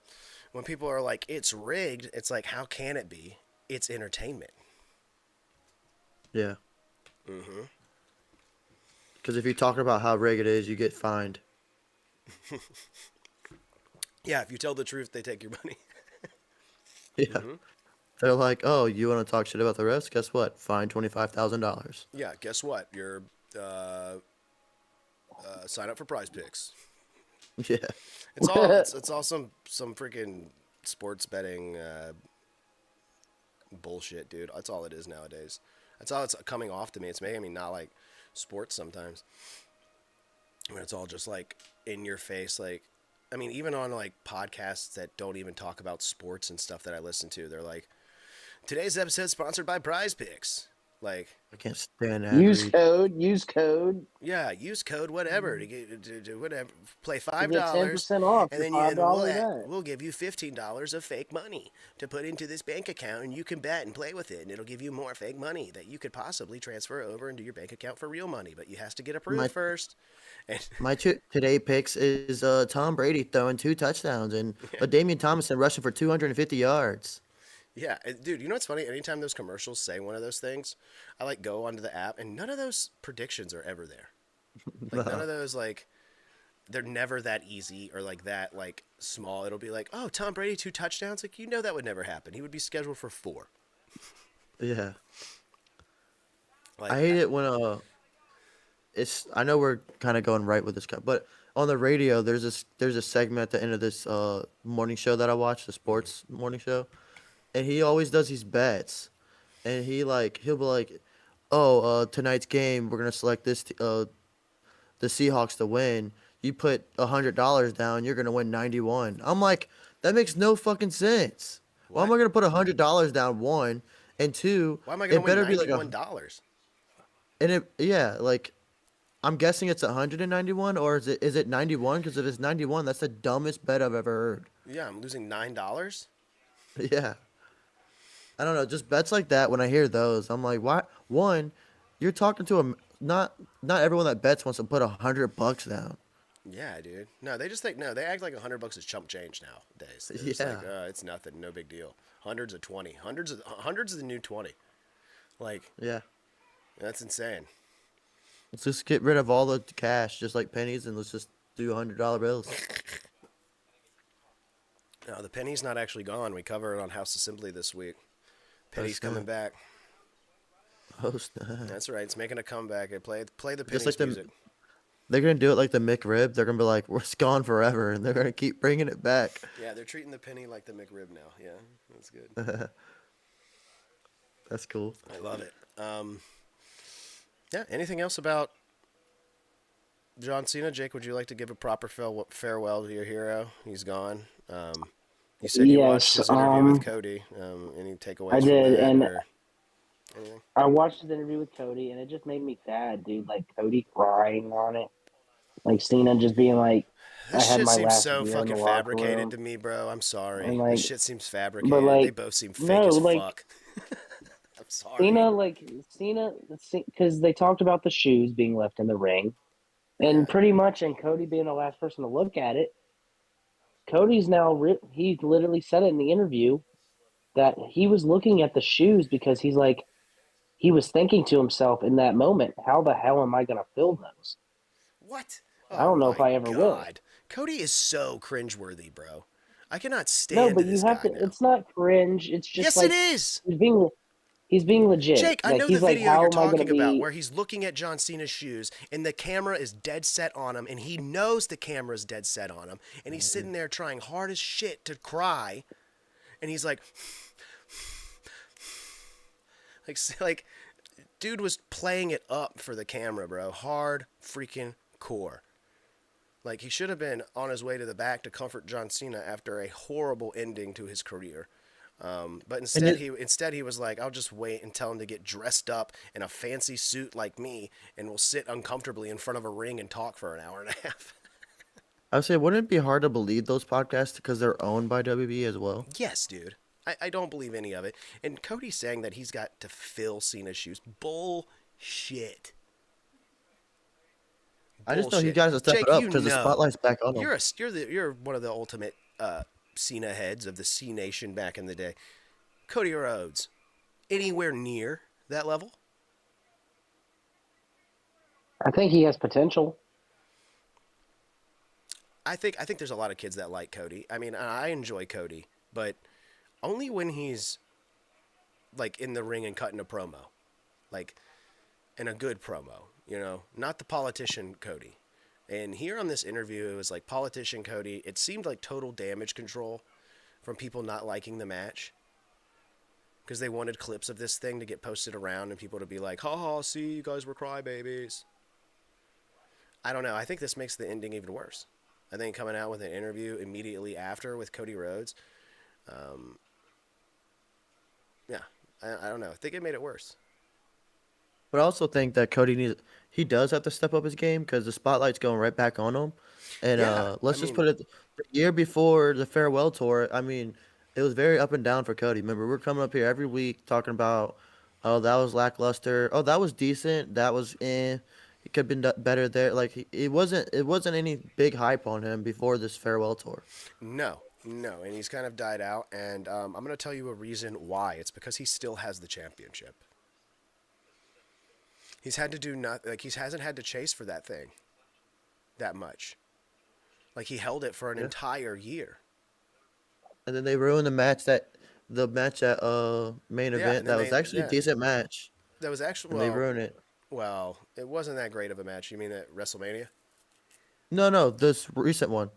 when people are like, it's rigged, it's like, how can it be? It's entertainment. Yeah. Mm-hmm. Because if you talk about how rigged it is, you get fined. Yeah, if you tell the truth, they take your money. Yeah. Mm-hmm. They're like, "Oh, you want to talk shit about the refs? Guess what? Fine $25,000." Yeah, guess what? You're sign up for Prize Picks. Yeah. It's all some freaking sports betting bullshit, dude. That's all it is nowadays. That's all it's coming off to me. It's making me not like sports sometimes. When it's all just like in your face, like I mean, even on like podcasts that don't even talk about sports and stuff that I listen to, they're like, today's episode is sponsored by Prize Picks. Like, I can't stand ad Use read. code. Use code yeah, use code whatever to whatever. Play to five get dollars, 10% off and your then $5 bet. we'll give you $15 of fake money to put into this bank account, and you can bet and play with it, and it'll give you more fake money that you could possibly transfer over into your bank account for real money, but you has to get approved My first. And my today picks is Tom Brady throwing 2 touchdowns and Damian Thomason rushing for 250 yards. yeah, dude, you know what's funny? Anytime those commercials say one of those things, I like go onto the app, and none of those predictions are ever there. Like none No. of those like they're never that easy or like that like small. It'll be like, oh, Tom Brady 2 touchdowns. Like that would never happen. He would be scheduled for 4. Yeah. I Like hate it when it's I know we're kind of going right with this guy, but on the radio there's a segment at the end of this morning show that I watch, the sports morning show, and he always does these bets, and he'll be like, "Oh, tonight's game we're gonna select the Seahawks to win. You put $100 down, you're gonna win 91." I'm like, that makes no fucking sense. Why am what? I gonna put $100 down? One, and two, Why am I gonna it win better be like $91? and it yeah like I'm guessing it's 191 or is it 91? Because if it's 91, that's the dumbest bet I've ever heard. Yeah, I'm losing $9. Yeah. I don't know, just bets like that when I hear those, I'm like, why one, you're talking to a not everyone that bets wants to put $100 down. Yeah, dude. No, they just think no. They act like $100 is chump change nowadays. They're just like, Yeah. it's nothing, no big deal. Hundreds of 20. Hundreds of the new 20. Like Yeah. that's insane. Let's just get rid of all the cash, just like pennies, and let's just do $100 bills. No, the penny's not actually gone. We cover it on House Assembly this week. Penny's snap. coming back. Oh, snap. That's right. It's making a comeback. Play the Just penny's like music. they're gonna do it like the McRib. They're gonna be like, "It's gone forever," and they're gonna keep bringing it back. Yeah, they're treating the penny like the McRib now. Yeah, that's good. That's cool. I love it. Yeah. Anything else about John Cena? Jake, would you like to give a proper farewell to your hero? He's gone. You said you watched Yes, his interview with Cody. Any takeaways I from did, that? and Or anything? I watched the interview with Cody, and it just made me sad, dude. Like Cody crying on it, like Cena just being like, "I This had shit my seems last so year in the fucking locker fabricated room," to me, bro. I'm sorry. and This like, shit seems but fabricated. They like, both seem fake no, as like fuck. I'm sorry. Cena, because they talked about the shoes being left in the ring, and Yeah. pretty much, and Cody being the last person to look at it. Cody's now he literally said it in the interview that he was looking at the shoes because he's like he was thinking to himself in that moment, how the hell am I going to fill those? What? I Oh don't know if my I ever will. god. Cody is so cringeworthy, bro. I cannot No, stand but you this have guy to. now. It's not cringe. It's just Yes, it like is. he's being legit. Jake, I Like know the he's like, video how you're am I going to talking about be? where he's looking at John Cena's shoes and the camera is dead set on him and he knows the camera's dead set on him and he's sitting there trying hard as shit to cry and he's like dude was playing it up for the camera, bro. Hard freaking core. Like he should have been on his way to the back to comfort John Cena after a horrible ending to his career. But And instead he was like, I'll just wait and tell him to get dressed up in a fancy suit like me, and we'll sit uncomfortably in front of a ring and talk for an hour and a half. I would say, wouldn't it be hard to believe those podcasts because they're owned by WB as well? Yes, dude. I don't believe any of it. And Cody's saying that he's got to fill Cena's shoes. Bullshit. I just know he Bullshit. got to step Jake, it up you because the know. spotlight's back on him. You're one of the ultimate Cena heads of the C Nation back in the day. Cody Rhodes, anywhere near that level? I think he has potential. I think there's a lot of kids that like Cody. I mean, I enjoy Cody, but only when he's like in the ring and cutting a promo, like in a good promo, not the politician Cody. And here on this interview, it was like politician Cody. It seemed like total damage control from people not liking the match because they wanted clips of this thing to get posted around and people to be like, "Ha ha, see, you guys were crybabies." I don't know. I think this makes the ending even worse. I think coming out with an interview immediately after with Cody Rhodes, yeah, I don't know. I think it made it worse. But I also think that he does have to step up his game because the spotlight's going right back on him. And Yeah, I let's just mean, put it the year before the farewell tour. I mean, it was very up and down for Cody. Remember, we're coming up here every week talking about, oh, that was lackluster. Oh, that was decent. That was eh. He could have been better there. Like it wasn't any big hype on him before this farewell tour. no, no, and he's kind of died out. And I'm going to tell you a reason why. It's because he still has the championship. He's had to do not like he hasn't had to chase for that thing that much. Like he held it for an Yeah. entire year. And then they ruined the match at main Yeah, event. and then That was they actually a yeah decent match, that was actually and they ruined it. it wasn't that great of a match. You mean at WrestleMania? No, no, this recent one.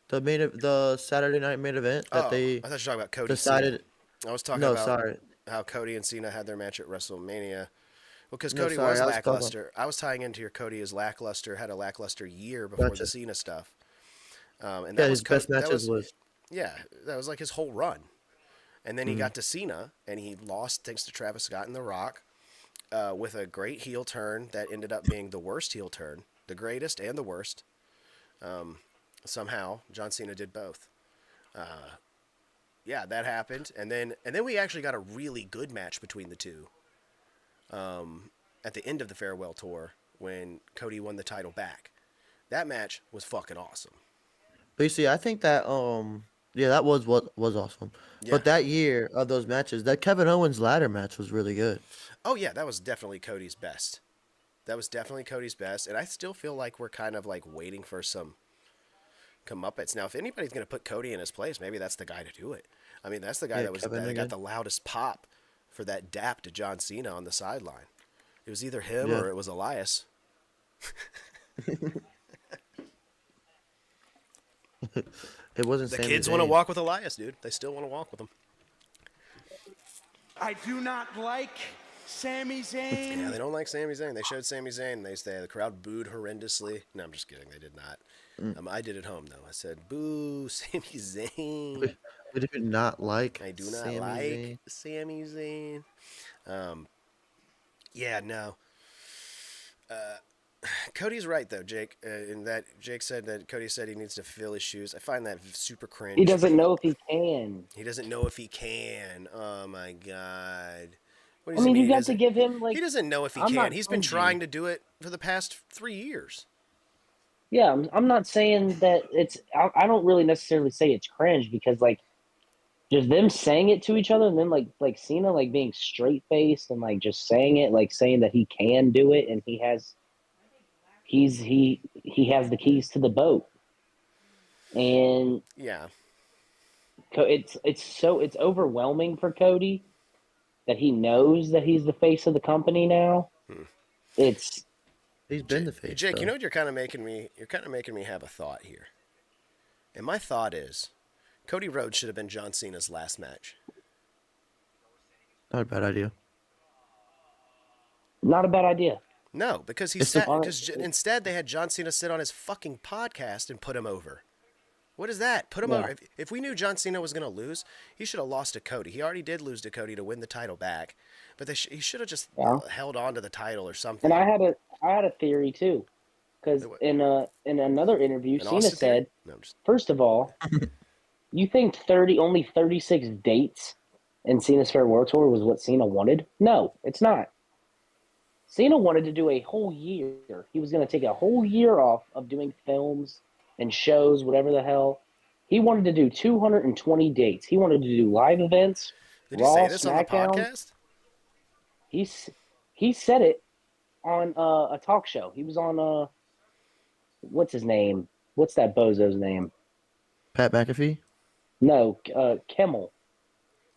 The Saturday night main event that Oh, they I thought you were talking about Cody Cena. decided. I was talking No, about sorry. how Cody and Cena had their match at WrestleMania. Well, because No, Cody sorry. was I was talking. lackluster. I was tying into your Cody is lackluster, had a lackluster year before the Gotcha. Cena stuff. And Yeah, that was his best That matches was was. yeah, that was like his whole run. And then he Mm, got to Cena, and he lost thanks to Travis Scott and The Rock, with a great heel turn that ended up being the worst heel turn, the greatest and the worst. Somehow, John Cena did both. Yeah, that happened, and then we actually got a really good match between the two at the end of the farewell tour when Cody won the title back. That match was fucking awesome. but you see, I think that yeah, that was what was awesome. Yeah. But that year of those matches, that Kevin Owens ladder match was really good. Oh yeah, that was definitely Cody's best. That was definitely Cody's best, and I still feel like we're kind of like waiting for some comeuppance. Now, if anybody's gonna put Cody in his place, maybe that's the guy to do it. I mean, that's the guy Yeah, Kevin that got again. the loudest pop for that dap to John Cena on the sideline. It was either him Yeah, or it was Elias. it wasn't The Sami kids want to Zayn. walk with Elias, dude. They still want to walk with him. I do not like Sami Zayn. Yeah, they don't like Sami Zayn. They showed Sami Zayn. And they say the crowd booed horrendously. No, I'm just kidding. They did not. Mm. I did at home though. I said, "Boo, Sami Zayn." We, we did not like I do not Sami like Zayn. Sami Zayn. Um, yeah, no. Cody's right though, Jake. In that Jake said that Cody said he needs to fill his shoes. I find that super He cringe. doesn't know if he can. He doesn't know if he can. Oh my god. What I does he mean, mean? you got to give him He like. doesn't know if he I'm can. not He's been cringing. trying to do it for the past 3 years. Yeah, I'm not saying that it's. I don't really necessarily say it's cringe because like just them saying it to each other and then like Cena like being straight faced and like just saying it like saying that he can do it and he has the keys to the boat and Yeah. it's overwhelming for Cody that he knows that he's the face of the company now. It's He's been the face Jake, you know though. what you're kind of making me? You're kind of making me have a thought here. And my thought is, Cody Rhodes should have been John Cena's last match. Not a bad idea. not a bad idea. No, because he It's the sat. Because instead they had John Cena sit on his fucking podcast and put him over. What is that? Put him Yeah. over. If we knew John Cena was going to lose, he should have lost to Cody. He already did lose to Cody to win the title back, but he should have just Yeah. held on to the title or something. And I had a theory too, because in another interview, An Cena Austin theory? said, No, I'm just. first of all, you think only 36 dates in Cena's farewell tour was what Cena wanted? No, it's not. Cena wanted to do a whole year. He was going to take a whole year off of doing films and shows, whatever the hell. He wanted to do 220 dates. He wanted to do live events, Did he Raw, say this on the SmackDown. podcast? He said it on a talk show. He was on what's his name? What's that bozo's name? Pat McAfee. No, Kimmel.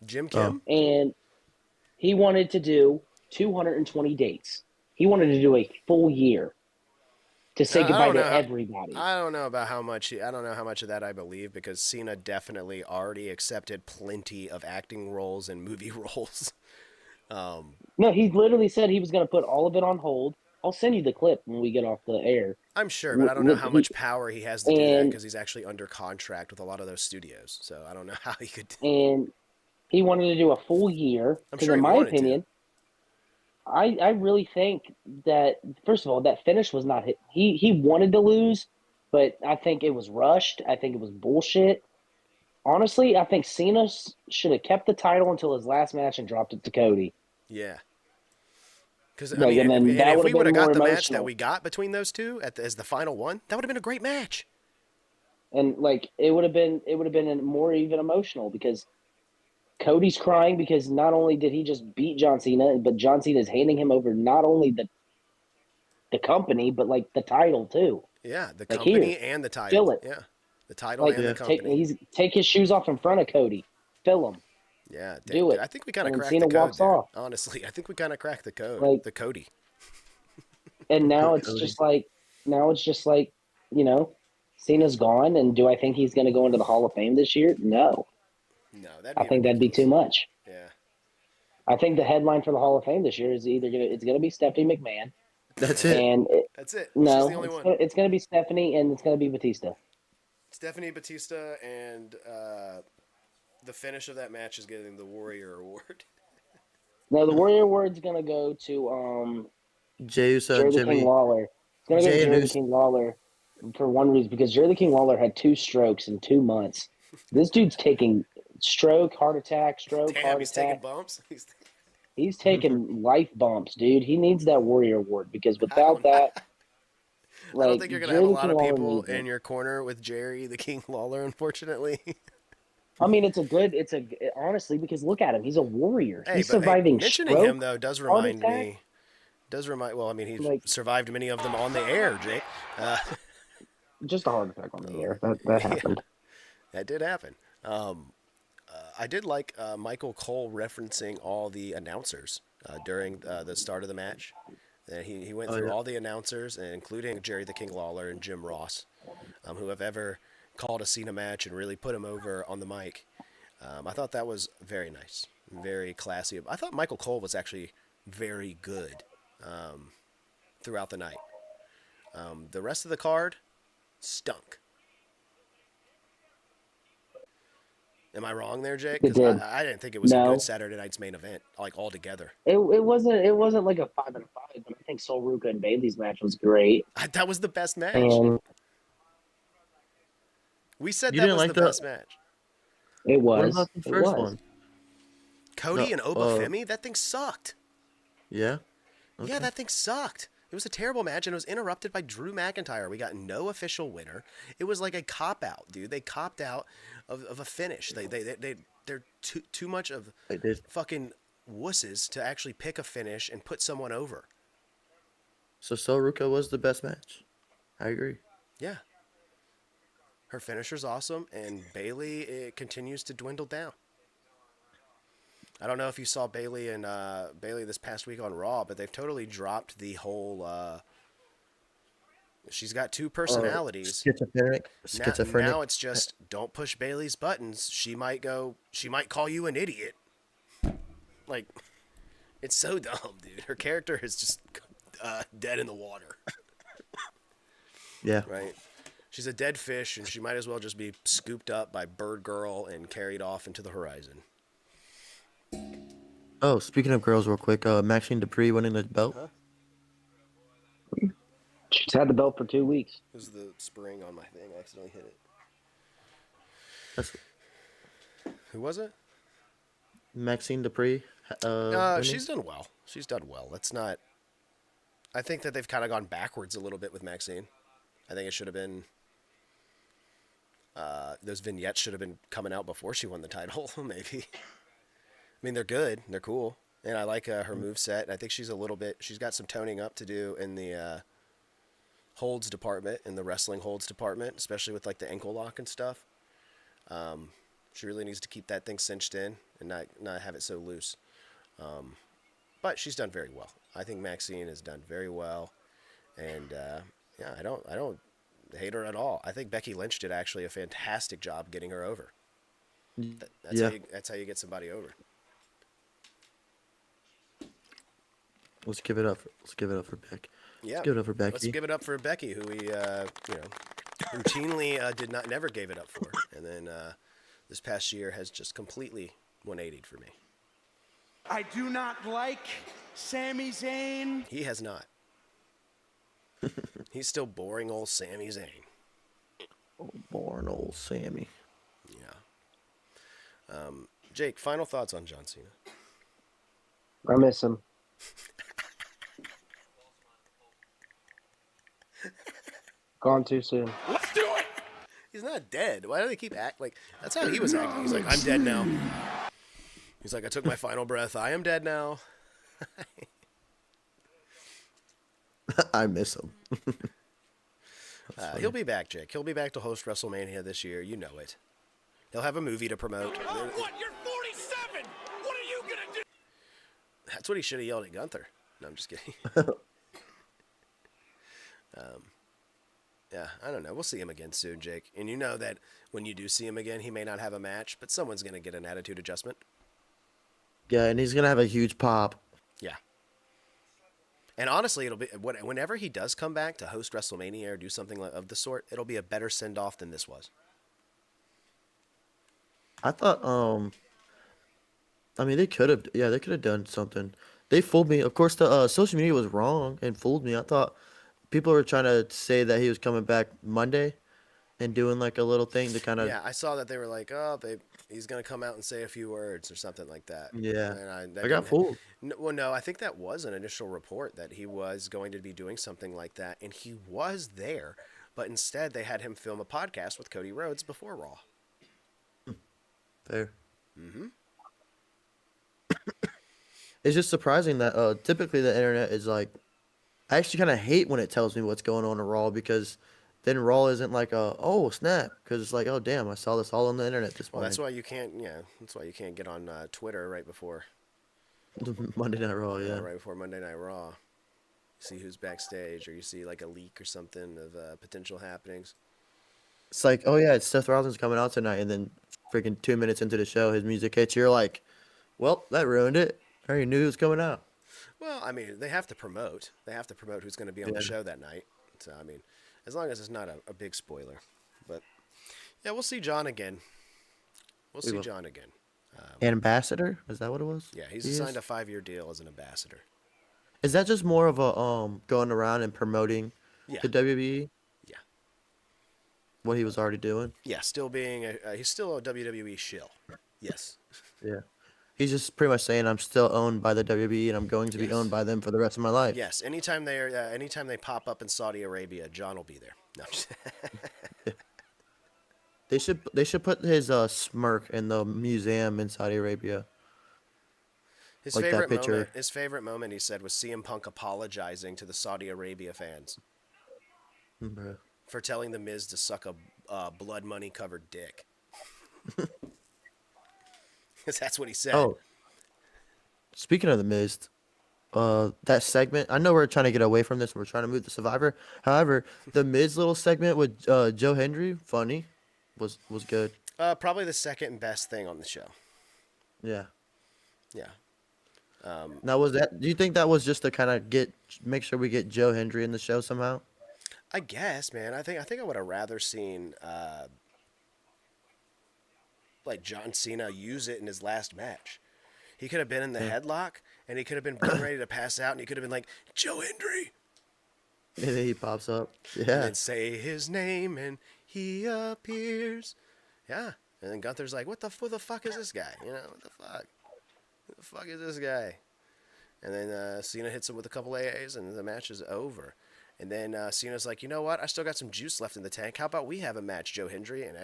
Jim Oh. Kim? And he wanted to do 220 dates. He wanted to do a full year to say I goodbye don't to know. everybody. I don't know about how much. I don't know how much of that I believe because Cena definitely already accepted plenty of acting roles and movie roles. No, he literally said he was going to put all of it on hold. I'll send you the clip when we get off the air. I'm sure, but I don't know how much power he has to do that and because he's actually under contract with a lot of those studios. So I don't know how he could. and he wanted to do a full year. I'm Because sure in he my wanted to. opinion, I really think that first of all, that finish was not hit. He wanted to lose, but I think it was rushed. I think it was bullshit. Honestly, I think Cena should have kept the title until his last match and dropped it to Cody. Yeah. Because I Like, mean, and then that if would we have would been have more got the match that emotional. we got between those two as the final one, that would have been a great match. And like it would have been more even emotional because Cody's crying because not only did he just beat John Cena, but John Cena is handing him over not only the company but like the title too. Yeah, the Like here, company and the fill title. it. Yeah, the title Like and the Yeah. company. take his shoes off in front of Cody, fill him, Yeah, do it, I think we kind and of then cracked the Cena code walks there. off. Honestly, I think we kind of cracked the code. Like, The Cody. and now Poor it's Cody. just like you know, Cena's gone, and do I think he's going to go into the Hall of Fame this year? No, No, that'd I be think that'd be ridiculous. too much. Yeah, I think the headline for the Hall of Fame this year is it's going to be Stephanie McMahon, That's it. and that's it. She's the no, only one. it's going to be Stephanie, and it's going to be Batista. Stephanie Batista and the finish of that match is getting the Warrior Award. No, the Warrior Award's going to go to Jey Uso Jerry and the King Jimmy. Lawler. It's going to go to Jey and Jerry the Uso. King Lawler for one reason because Jerry the King Lawler had 2 strokes in 2 months. This dude's taking stroke, heart attack, stroke, Damn, heart he's taking attack. bumps. He's taking life bumps, dude. He needs that Warrior Award because I without don't. that, I don't like think you're gonna have Jerry a the lot King of Lawler people needs in it. your corner with Jerry the King Lawler. Unfortunately. I mean, honestly because look at him. He's a warrior. Hey, He's but hey, surviving mentioning him stroke, though does heart remind attack. me. Well, I mean, he's Like survived many of them on the air, Jake. Uh, just a heart attack on the air. That happened. that did happen. I did like Michael Cole referencing all the announcers during the start of the match. And he went Oh through yeah. all the announcers, including Jerry the King Lawler and Jim Ross, who have ever called a Cena match and really put him over on the mic. I thought that was very nice, very classy. I thought Michael Cole was actually very good throughout the night. The rest of the card stunk. Am I wrong there, Jake? It Because did. I didn't think it was a good No, Saturday night's main event, like altogether. it wasn't like a 5-5, but I think Sol Ruka and Bailey's match was great. That was the best match. And We said You that didn't was like the the. best match. it What was. about the It first was. one? Cody No. and Obafemi, that thing sucked. Yeah. Yeah, Okay. that thing sucked. It was a terrible match, and it was interrupted by Drew McIntyre. We got no official winner. It was like a cop out, dude. They copped out of a finish. They're too much of They did. fucking wusses to actually pick a finish and put someone over. So Ruka was the best match. I agree. Yeah. Her finisher's awesome, and Bailey it continues to dwindle down. I don't know if you saw Bailey and Bailey this past week on Raw, but they've totally dropped the whole. She's got 2 personalities. Schizophrenic. Now it's just don't push Bailey's buttons. She might call you an idiot. Like, it's so dumb, dude. Her character is just dead in the water, Yeah. right? She's a dead fish, and she might as well just be scooped up by Bird Girl and carried off into the horizon. Oh, speaking of girls, real quick, Maxine Dupree winning the belt. She's had the belt for 2 weeks. This is the spring on my thing. I accidentally hit it. That's Who was it? Maxine Dupree. Winning. She's done well. She's done well. Let's not. I think that they've kind of gone backwards a little bit with Maxine. I think it should have been. Those vignettes should have been coming out before she won the title, maybe. I mean, they're good. They're cool. And I like her moveset. I think she's a little bit. She's got some toning up to do in the holds department, in the wrestling holds department, especially with like the ankle lock and stuff. She really needs to keep that thing cinched in and not have it so loose. But she's done very well. I think Maxine has done very well, and yeah, I don't hate her at all. I think Becky Lynch did actually a fantastic job getting her over. Yeah. That's how you get somebody over. Let's give it up. Let's give it up for Beck. Yeah, Let's give it up for Becky. Let's give it up for Becky, who we routinely never gave it up for, and then this past year has just completely 180'd for me. I do not like Sami Zayn. He has not. He's still boring old Sami Zayn. Born old Sammy. Yeah. Jake, final thoughts on John Cena? I miss him. Gone too soon. Let's do it! He's not dead. Why do they keep acting like that's how he was acting? He's like, I'm dead now. He's like, I took my final breath. I am dead now. I miss him. He'll be back, Jake. He'll be back to host WrestleMania this year. You know it. He'll have a movie to promote. Oh, what? You're 47! What are you gonna do? That's what he should have yelled at Gunther. No, I'm just kidding. Yeah, I don't know. We'll see him again soon, Jake. And you know that when you do see him again, he may not have a match, but someone's going to get an attitude adjustment. Yeah, and he's gonna have a huge pop. Yeah. And honestly, it'll be whenever he does come back to host WrestleMania or do something of the sort, it'll be a better send-off than this was. I thought, I mean, they could have done something. They fooled me. Of course, the social media was wrong and fooled me. I thought people were trying to say that he was coming back Monday and doing like a little thing to kind of. Yeah, I saw that they were like, oh, he's going to come out and say a few words or something like that. Yeah. And I got fooled. No, I think that was an initial report that he was going to be doing something like that, and he was there, but instead they had him film a podcast with Cody Rhodes before Raw. Fair. It's just surprising that typically the internet is like, I actually kind of hate when it tells me what's going on in Raw because then Raw isn't like oh snap, because it's like, oh damn, I saw this all on the internet this Well, morning. that's why you can't. Yeah, that's why you can't get on Twitter right before Monday Night Raw, yeah. right before Monday Night Raw. See who's backstage, or you see like a leak or something of potential happenings. It's like, oh yeah, it's Seth Rollins coming out tonight, and then freaking 2 minutes into the show, his music hits. You're like, well, that ruined it. I already knew it was coming out. Well, I mean, they have to promote. They have to promote who's going to be on the show that night. So, I mean, as long as it's not a big spoiler. But, yeah, we'll see John again. We'll see will. John again. Ambassador? Is that what it was? Yeah, he's He signed is? a 5-year deal as an ambassador. Is that just more of a going around and promoting Yeah. the WWE? Yeah. What he was already doing? Yeah, still being he's still a WWE shill. Yes. Yeah. He's just pretty much saying, I'm still owned by the WWE and I'm going to be Yes. owned by them for the rest of my life. Yes. Anytime they pop up in Saudi Arabia, John will be there. No. I'm just- They should put his smirk in the museum in Saudi Arabia. His Like that favorite picture. moment. His favorite moment, he said, was CM Punk apologizing to the Saudi Arabia fans Bruh. for telling the Miz to suck a blood money covered dick. Because that's what he said. Oh, speaking of the Miz, that segment. I know we're trying to get away from this. We're trying to move to Survivor. However, the Miz little segment with Joe Hendry, funny, was good. Probably the second best thing on the show. Yeah. Yeah. Now, was that? Do you think that was just to kind of make sure we get Joe Hendry in the show somehow? I guess, man. I think I would have rather seen like John Cena use it in his last match. He could have been in the headlock, and he could have been ready to pass out, and he could have been like, Joe Hendry! And then he pops up. And Yeah. then say his name, and he appears. Yeah. And then Gunther's like, what the fuck is this guy? You know, what the fuck? Who the fuck is this guy? And then Cena hits him with a couple AAs, and the match is over. And then Cena's like, you know what? I still got some juice left in the tank. How about we have a match, Joe Hendry? And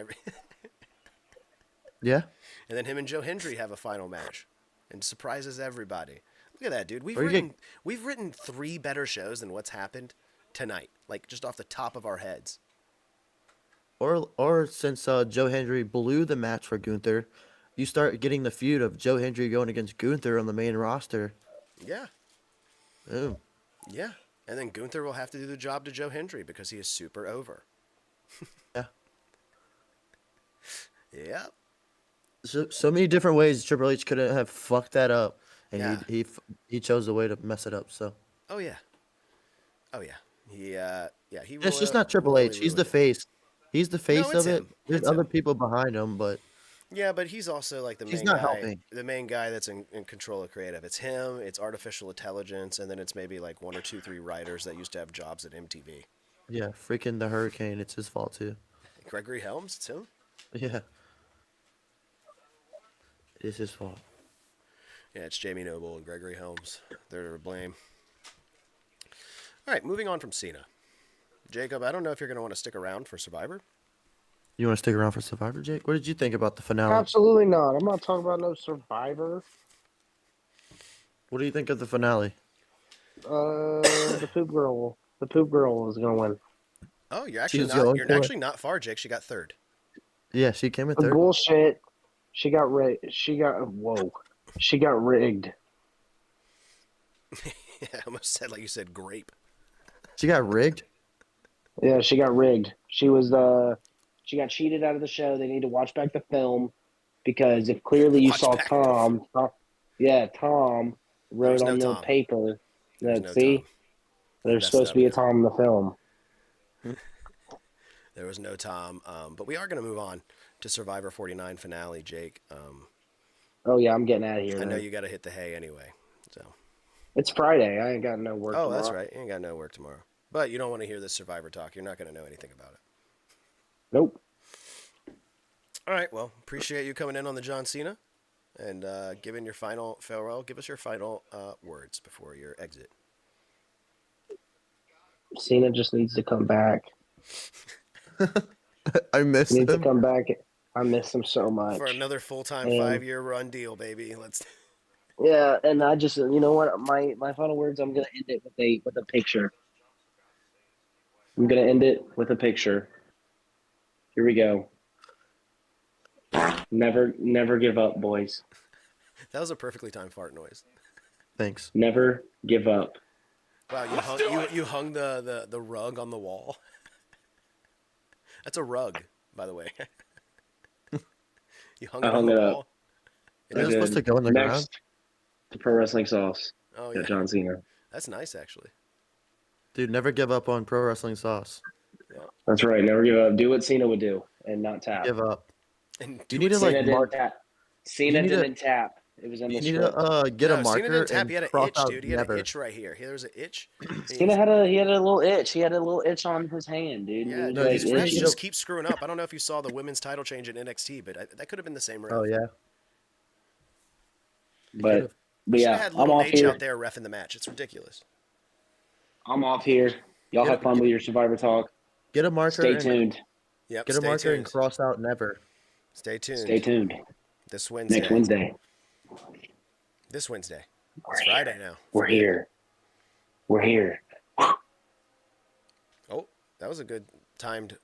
Yeah. and then him and Joe Hendry have a final match, and surprises everybody. Look at that, dude. Or you We've written 3 better shows than what's happened tonight, like just off the top of our heads. Or since Joe Hendry blew the match for Gunther, you start getting the feud of Joe Hendry going against Gunther on the main roster. Yeah, Ooh. yeah. And then Gunther will have to do the job to Joe Hendry because he is super over. Yeah. Yep. So many different ways Triple H could have fucked that up, and Yeah. he chose the way to mess it up. So Oh yeah. Oh yeah. He he. it's just not Triple royally H. He's ruined the it. face. He's the face it's of it. him. There's It's other him. people behind him, but Yeah, but he's also like He's not helping. the main guy that's in control of creative. It's him, it's artificial intelligence, and then it's maybe like one or two, three writers that used to have jobs at MTV. Yeah, freaking the hurricane. It's his fault too. Gregory Helms, it's him. Yeah, it is his fault. Yeah, it's Jamie Noble and Gregory Helms. They're to blame. All right, moving on from Cena. Jacob, I don't know if you're going to want to stick around for Survivor. You want to stick around for Survivor, Jake? What did you think about the finale? Absolutely not. I'm not talking about no Survivor. What do you think of the finale? The poop girl. The poop girl is gonna win. Oh, was going you're for it. actually not far, Jake. She got third. Yeah, she came in The third. bullshit. She got rigged. She got rigged. Yeah, I almost said like you said grape. She got rigged. Yeah, she got rigged. She she got cheated out of the show. They need to watch back the film because if clearly you Watch saw back Tom, Tom There was wrote no on the Tom. paper There was that no see Tom. there's Messed supposed up to be a because Tom in the film. there was no Tom. But we are going to move on to Survivor 49 finale, Jake. Oh yeah, I'm getting out of here. I know Then. you got to hit the hay anyway. So. It's Friday. I ain't got no work. Oh, tomorrow. that's right. You ain't got no work tomorrow. But you don't want to hear this Survivor talk. You're not going to know anything about it. Nope. All right. Well, appreciate you coming in on the John Cena and giving your final farewell. Give us your final words before your exit. Cena just needs to come back. I missed He needs to him. come back. I miss him so much. For another full-time And- 5-year run deal, baby. Let's. Yeah, and I just you know what my final words. I'm gonna end it with a picture. I'm gonna end it with a picture. Here we go. Never give up, boys. That was a perfectly timed fart noise. Thanks. Never give up. Wow, you hung the rug on the wall. That's a rug, by the way. You hung I it on hung the it up. wall. It Is it is- supposed to go in the Next ground? to Pro Wrestling Sauce. Oh Yeah, yeah, John Cena. that's nice actually. Dude, never give up on pro wrestling sauce. That's right. Never give up. Do what Cena would do and not tap. Give up. And You need to Cena like didn't mark. tap. Cena need to- didn't tap. It was in You the need script. to get a No, Cena marker didn't tap. and He had an cross itch, out dude. He had never. an itch right here. There was an itch. Cena had a little itch. He had a little itch on his hand, dude. Yeah, He was no, like, these itch. refs You just know- keep screwing up. I don't know if you saw the women's title change in NXT, but that could have been the same ref. Oh yeah. but Should yeah, have had I'm little off H here. out there refing the match. It's ridiculous. I'm off here. Y'all Get have a- fun with your Survivor talk. Get a marker. Stay and, tuned. Yep. Get a Stay marker and tuned. cross out never. Stay tuned. Stay tuned. This Wednesday. Next Wednesday. This Wednesday. We're It's here. Friday now. We're here. We're here. Oh, that was a good timed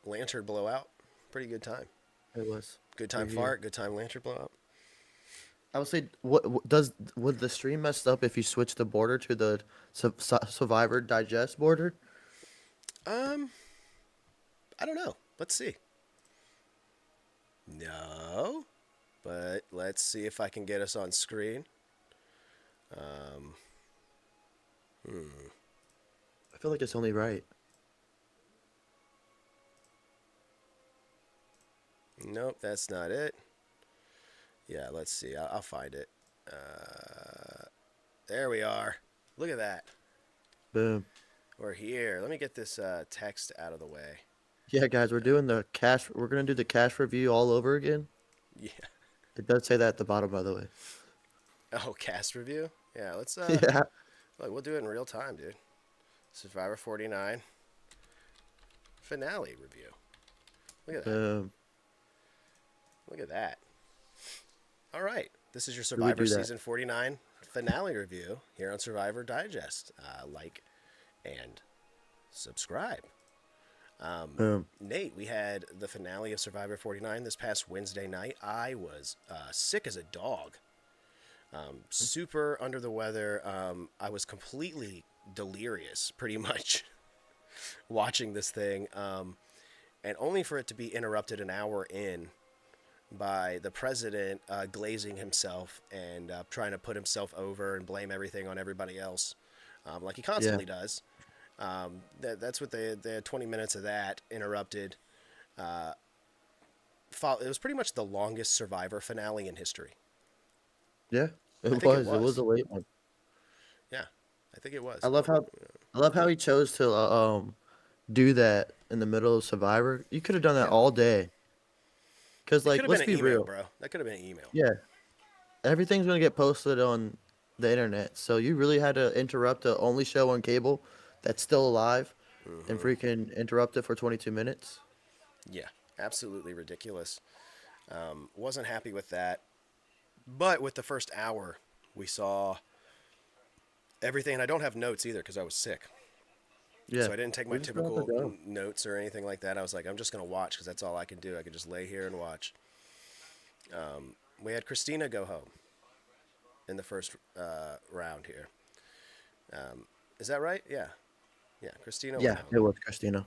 lantern blowout. Pretty good time. It was. Good time We're here. fart. Good time lantern blowout. I would say, would the stream messed up if you switched the border to the Survivor Digest border? I don't know. Let's see. No, but let's see if I can get us on screen. I feel like it's only right. Nope, that's not it. Yeah, let's see. I'll find it. There we are. Look at that. Boom. We're here. Let me get this text out of the way. Yeah, guys, we're doing the cash. We're gonna do the cash review all over again. Yeah. It does say that at the bottom, by the way. Oh, cast review? Yeah, let's Yeah. look, we'll do it in real time, dude. Survivor 49 finale review. Look at that. Boom. Look at that. All right. This is your we Survivor do that? Season 49 finale review here on Survivor Digest. Like and subscribe. Boom. Nate, we had the finale of Survivor 49 this past Wednesday night. I was sick as a dog. Super under the weather. I was completely delirious, pretty much, watching this thing. And only for it to be interrupted an hour in by the president glazing himself and trying to put himself over and blame everything on everybody else, like he constantly does. That's what they had 20 minutes of that interrupted, it was pretty much the longest Survivor finale in history. Yeah, I it think it was. It was was. a late one. Yeah, I think it I was. love how I love how he chose to do that in the middle of Survivor. You could have done that Yeah, all day. Cause it could like, have been let's an be email, real. bro. That could have been an email. Yeah, everything's gonna get posted on the internet. So you really had to interrupt the only show on cable that's still alive, and freaking interrupt it for 22 minutes. Yeah, absolutely ridiculous. Wasn't happy with that. But with the first hour, we saw everything. And I don't have notes either because I was sick. Yeah, So I didn't take my we just don't have to typical go. notes or anything like that. I was like, I'm just going to watch because that's all I can do. I can just lay here and watch. We had Christina go home in the first round here. Is that right? Yeah. Yeah, Christina went Yeah, home. it was Christina.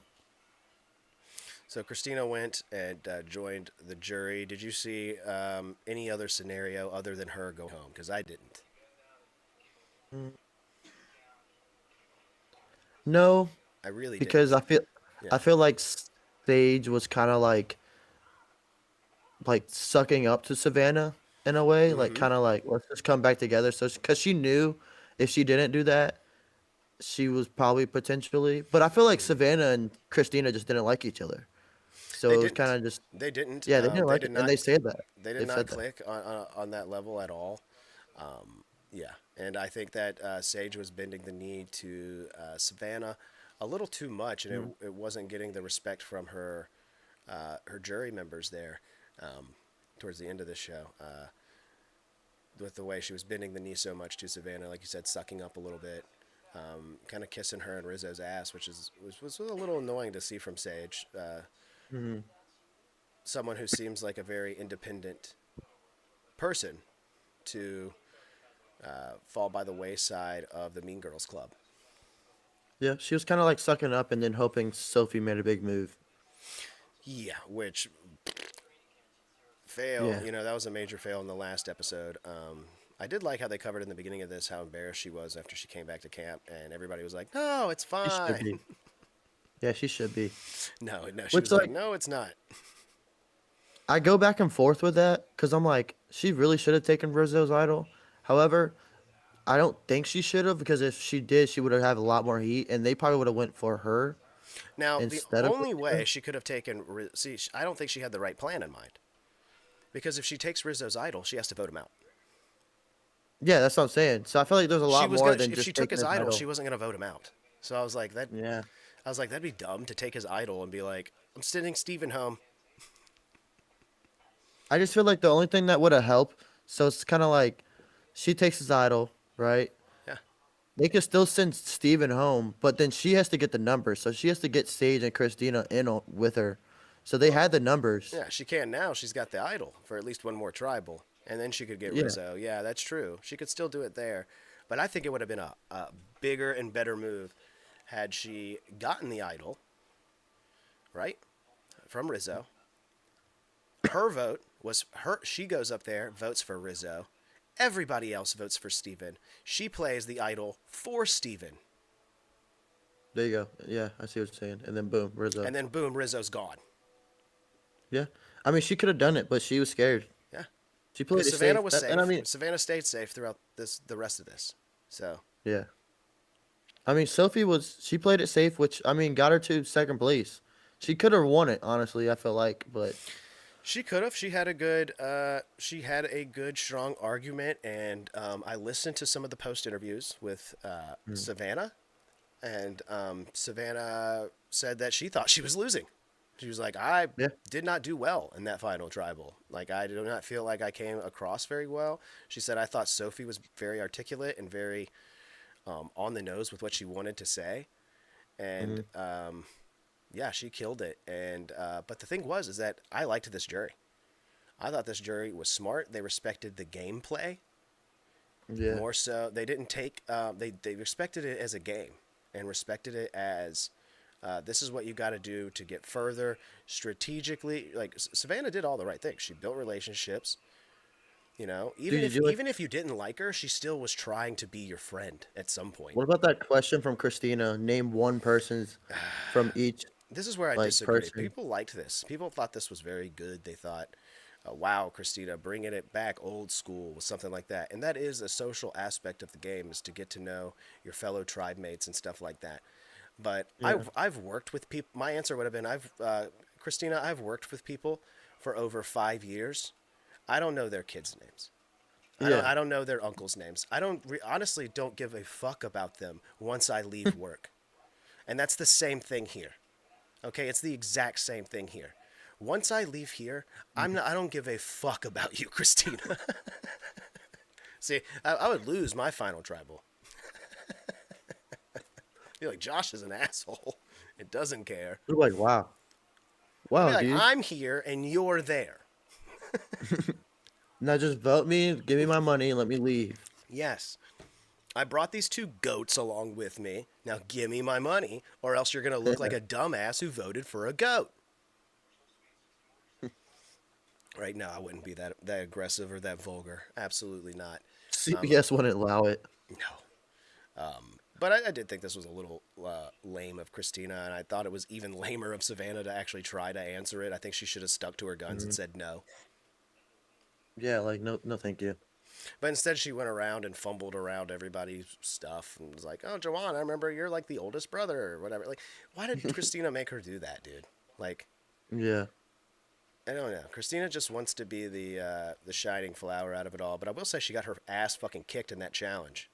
So Christina went and joined the jury. Did you see any other scenario other than her go home? Because I didn't. Mm, No, I really because didn't. I Yeah. feel like Sage was kind of like sucking up to Savannah in a way, like Mm-hmm. kind of like let's just come back together. So because she knew if she didn't do that, she was probably potentially. But I feel like Savannah and Christina just didn't like each other. So They it was kind didn't. of just They didn't. yeah, they didn't They like did it, and not. they said that. They did They've not said that. click on that level at all. Yeah, and I think that Sage was bending the knee to Savannah a little too much, and Mhm. it wasn't getting the respect from her jury members there towards the end of the show. With the way she was bending the knee so much to Savannah, like you said, sucking up a little bit, kind of kissing her and Rizzo's ass, was a little annoying to see from Sage. Mhm. Someone who seems like a very independent person to fall by the wayside of the Mean Girls Club. Yeah, she was kind of like sucking up and then hoping Sophie made a big move. Yeah, which fail. Yeah, That was a major fail in the last episode. I did like how they covered in the beginning of this how embarrassed she was after she came back to camp, and everybody was like, "No, it's she should fine." be. Yeah, she should be. No, no, she Which was like, like "No, it's not." I go back and forth with that because I'm like, she really should have taken Rizzo's idol. However, I don't think she should have because if she did, she would have had a lot more heat, and they probably would have went for her Now, the instead of only way Christina. she could have taken, see, I don't think she had the right plan in mind because if she takes Rizzo's idol, she has to vote him out. Yeah, that's what I'm saying. So I feel like there's a She lot was more gonna, than if she just took taking his his idol, she idol. wasn't gonna vote him out. So I was like, Yeah, that'd be dumb to take his idol and be like, I'm sending Steven home. I just feel like the only thing that would have helped. So it's kind of like she takes his idol, right? Yeah, They could still send Steven home, but then she has to get the numbers. So she has to get Sage and Christina in with her. So they well, had the numbers. yeah, she can now. She's got the idol for at least one more tribal, and then she could get Yeah. Rizzo. Yeah, that's true. She could still do it there, but I think it would have been a bigger and better move had she gotten the idol right from Rizzo. Her vote was her. She goes up there, votes for Rizzo. Everybody else votes for Steven. She plays the idol for Steven. There you go. Yeah, I see what you're saying. And then boom, Rizzo. And then boom, Rizzo's gone. Yeah. I mean, she could have done it, but she was scared. Yeah. She played Because it Savannah safe. was And I safe. mean, Savannah stayed safe throughout the rest of this. So yeah. I mean, Sophie she played it safe, which, I mean, got her to second place. She could have won it, honestly, I feel like, but she could have. She had a good, strong argument, and I listened to some of the post interviews with mm, Savannah, and Savannah said that she thought she was losing. She was like, I yeah. did not do well in that final tribal. Like, I do not feel like I came across very well. She said, I thought Sophie was very articulate and very on the nose with what she wanted to say. And Hmm. yeah, she killed it. And but the thing is that I liked this jury. I thought this jury was smart. They respected the gameplay Yeah. more so. They didn't take. They respected it as a game and respected it as this is what you got to do to get further strategically. Like Savannah did all the right things. She built relationships. Dude, did you like, Even if you didn't like her, she still was trying to be your friend at some point. what about that question from Christina? Name one person's from each. This is where I like disagree. person. People liked this. People thought this was very good. They thought, "Wow, Christina, bringing it back old school with something like that." And that is a social aspect of the game, is to get to know your fellow tribe mates and stuff like that. But Yeah. I've worked with people. My answer would have been, Christina, I've worked with people for over 5 years. I don't know their kids' names. Yeah. I don't know their uncles' names. Honestly don't give a fuck about them once I leave work. And that's the same thing here. Okay, it's the exact same thing here. Once I leave here, I don't give a fuck about you, Christina. See, I would lose my final tribal. Be like, Josh is an asshole. It doesn't care. We're like, wow. I'd be Wow, like, dude. I'm here and you're there. Now just vote me, give me my money, and let me leave. Yes. I brought these two goats along with me. Now give me my money, or else you're going to look like a dumbass who voted for a goat. Right now, I wouldn't be that aggressive or that vulgar. Absolutely not. CBS wouldn't allow it. No. But I did think this was a little lame of Christina, and I thought it was even lamer of Savannah to actually try to answer it. I think she should have stuck to her guns and said no. Yeah, like no, no, thank you. But instead, she went around and fumbled around everybody's stuff and was like, "Oh, Jawan, I remember you're like the oldest brother or whatever." Like, why did Christina make her do that, dude? Like, Yeah. I don't know. Christina just wants to be the shining flower out of it all. But I will say she got her ass fucking kicked in that challenge,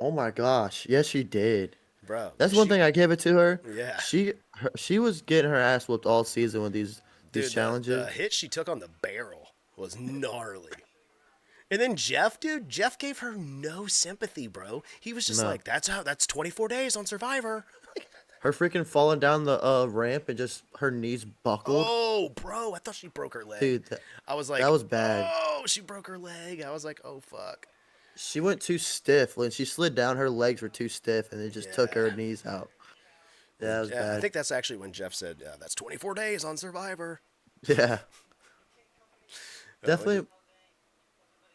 Oh my gosh. Yes, she did. bro. That's one She, thing I give it to her. yeah, She was getting her ass whooped all season with these dude. The challenges. hit she took on the barrel was gnarly. And then Jeff, dude, Jeff gave her no sympathy, bro. He was just No. like, that's 24 days on Survivor. Her freaking falling down the ramp and just her knees buckled. Oh, bro, I thought she broke her leg. Dude, I was like, that was bad. oh, she broke her leg. I was like, oh, fuck. She went too stiff. When she slid down, her legs were too stiff, and it just took her Yeah. knees out. Yeah, that was Yeah, I bad. think that's actually when Jeff said, that's 24 days on Survivor. Yeah, Oh, definitely,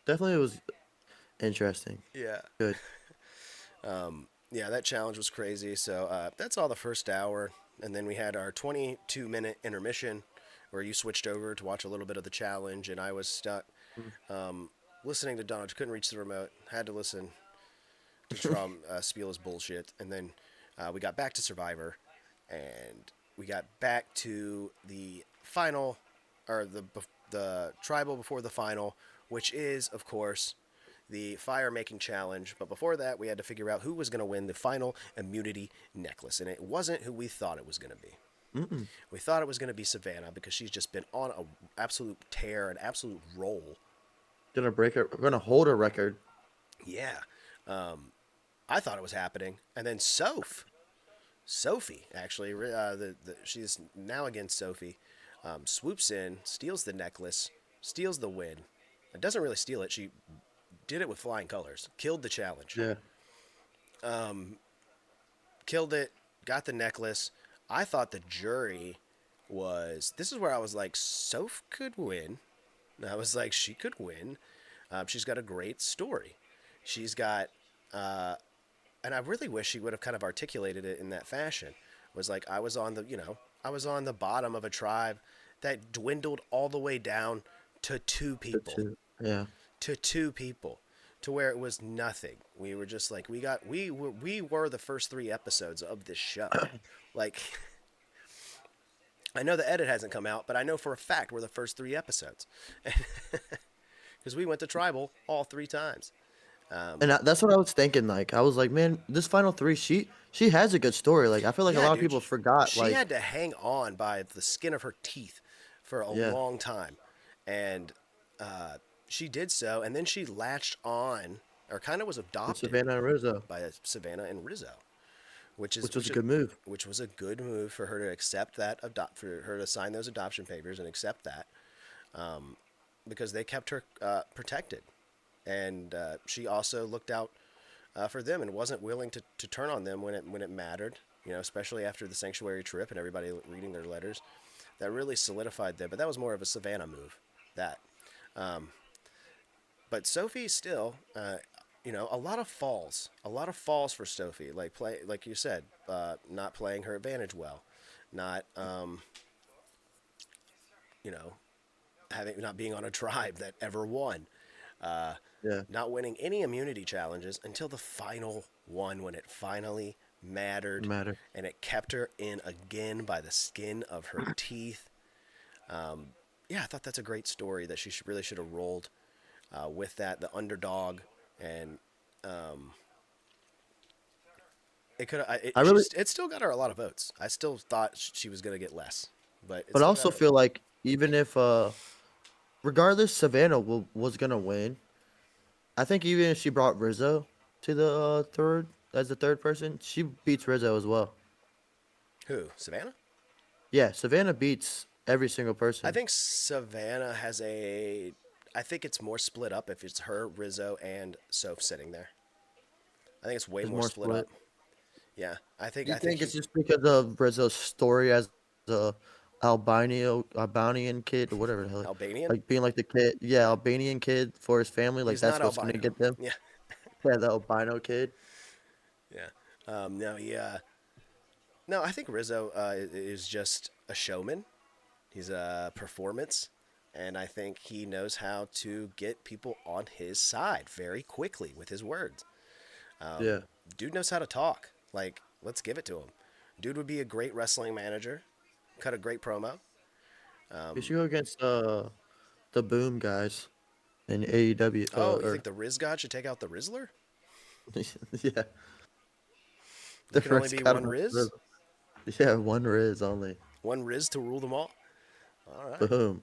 definitely it was interesting. Yeah. Good. Yeah, that challenge was crazy. So that's all the first hour. And then we had our 22-minute intermission where you switched over to watch a little bit of the challenge, and I was stuck listening to Donald. Couldn't reach the remote. Had to listen to Trump spiel his bullshit. And then we got back to Survivor, and we got back to the final, or the tribal before the final, which is, of course, the fire making challenge. But before that, we had to figure out who was going to win the final immunity necklace. And it wasn't who we thought it was going to be. We thought it was going to be Savannah because she's just been on an absolute tear, an absolute roll. Gonna hold her record. Yeah. I thought it was happening. And then Sophie, actually, she's now against Sophie, swoops in, steals the necklace, steals the win. It doesn't really steal it. She did it with flying colors. Killed the challenge. Yeah. Killed it. Got the necklace. I thought the jury was... This is where I was like, Soph could win. I was like, she could win. She's got a great story. She's got... and I really wish she would have kind of articulated it in that fashion. Was like, I was on the bottom of a tribe that dwindled all the way down to two people. Yeah. To two people, to where it was nothing. We were just like, we were the first 3 episodes of this show. Like, I know the edit hasn't come out, but I know for a fact we're the first 3 episodes. Because we went to tribal all 3 times. And that's what I was thinking. Like, I was like, man, this final 3, she has a good story. Like, I feel like a Yeah, lot of dude, people forgot. She Like, had to hang on by the skin of her teeth for a Yeah. long time. And she did so, and then she latched on, or kind of was adopted Savannah and Rizzo, by Savannah and Rizzo, which which was a good move. Which was a good move for her to accept that, for her to sign those adoption papers and accept that, because they kept her protected, and she also looked out for them and wasn't willing to turn on them when it mattered. You know, especially after the sanctuary trip and everybody reading their letters, that really solidified them. But that was more of a Savannah move. That. But Sophie still, a lot of falls for Sophie. Like you said, not playing her advantage well, not you know, having not being on a tribe that ever won, Yeah. not winning any immunity challenges until the final one when it finally mattered, Matter. and it kept her in again by the skin of her teeth. Yeah, I thought that's a great story that she really should have rolled with that, the underdog, and it could I really, it still got her a lot of votes. I still thought she was gonna get less, but it but I still got also her. feel like even if regardless Savannah was gonna win, I think even if she brought Rizzo to the third as the third person, she beats Rizzo as well. Who, Savannah? Yeah, Savannah beats every single I person. think Savannah has a. I think it's more split up if it's her, Rizzo, and Soph sitting there. I think it's way Is more more split up. split. Yeah, I think Do you I think think he it's just because of Rizzo's story as a Albanian kid or whatever the hell, Albanian. like being like the kid, yeah, Albanian kid for his family, like He's that's not what's gonna albino. get them. Yeah, Yeah, the albino kid. yeah. No, he. No, I think Rizzo is just a showman. He's a performance, and I think he knows how to get people on his side very quickly with his words. Yeah, Dude knows how to talk. Like, let's give it to him. Dude would be a great wrestling manager. Cut a great promo. you should go against the Boom guys in AEW. Oh, you think Or the Riz God should take out the Rizzler? yeah, There the can only first be got one him. Riz? Yeah, one Riz only. One Riz to rule them all? All right. Boom.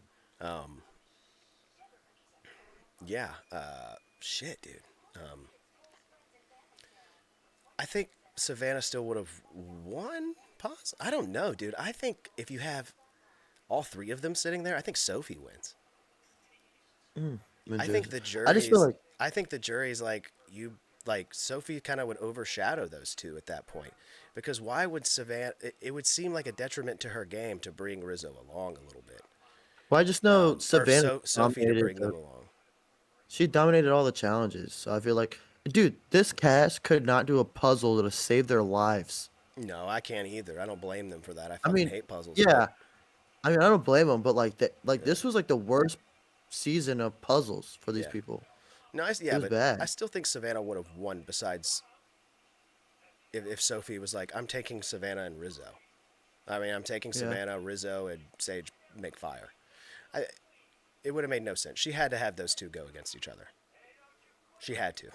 Yeah. Shit, dude. I think Savannah still would have won. Pause. I don't know, dude. I think if you have all three of them sitting there, I think Sophie wins. I think the I just feel jury's. like I think the jury's like you. Like Sophie kind of would overshadow those two at that point, because why would Savannah? It would seem like a detriment to her game to bring Rizzo along a little bit, well, I just know or Savannah Sophie to dominated. bring them along. She dominated all the challenges. So I feel like, dude, this cast could not do a puzzle to save their lives. No, I can't either. I don't blame them for that. I I fucking mean, hate puzzles, but yeah. I mean, I don't blame them, but like that, like yeah, this was like the worst season of puzzles for these yeah. people. No, It yeah, was but I bad. still think Savannah would have won. Besides, if Sophie was like, I'm taking Savannah and Rizzo. I mean, I'm taking Yeah. Savannah, Rizzo, and Sage make fire. I, it would have made no sense. She had to have those two go against each other. She had to.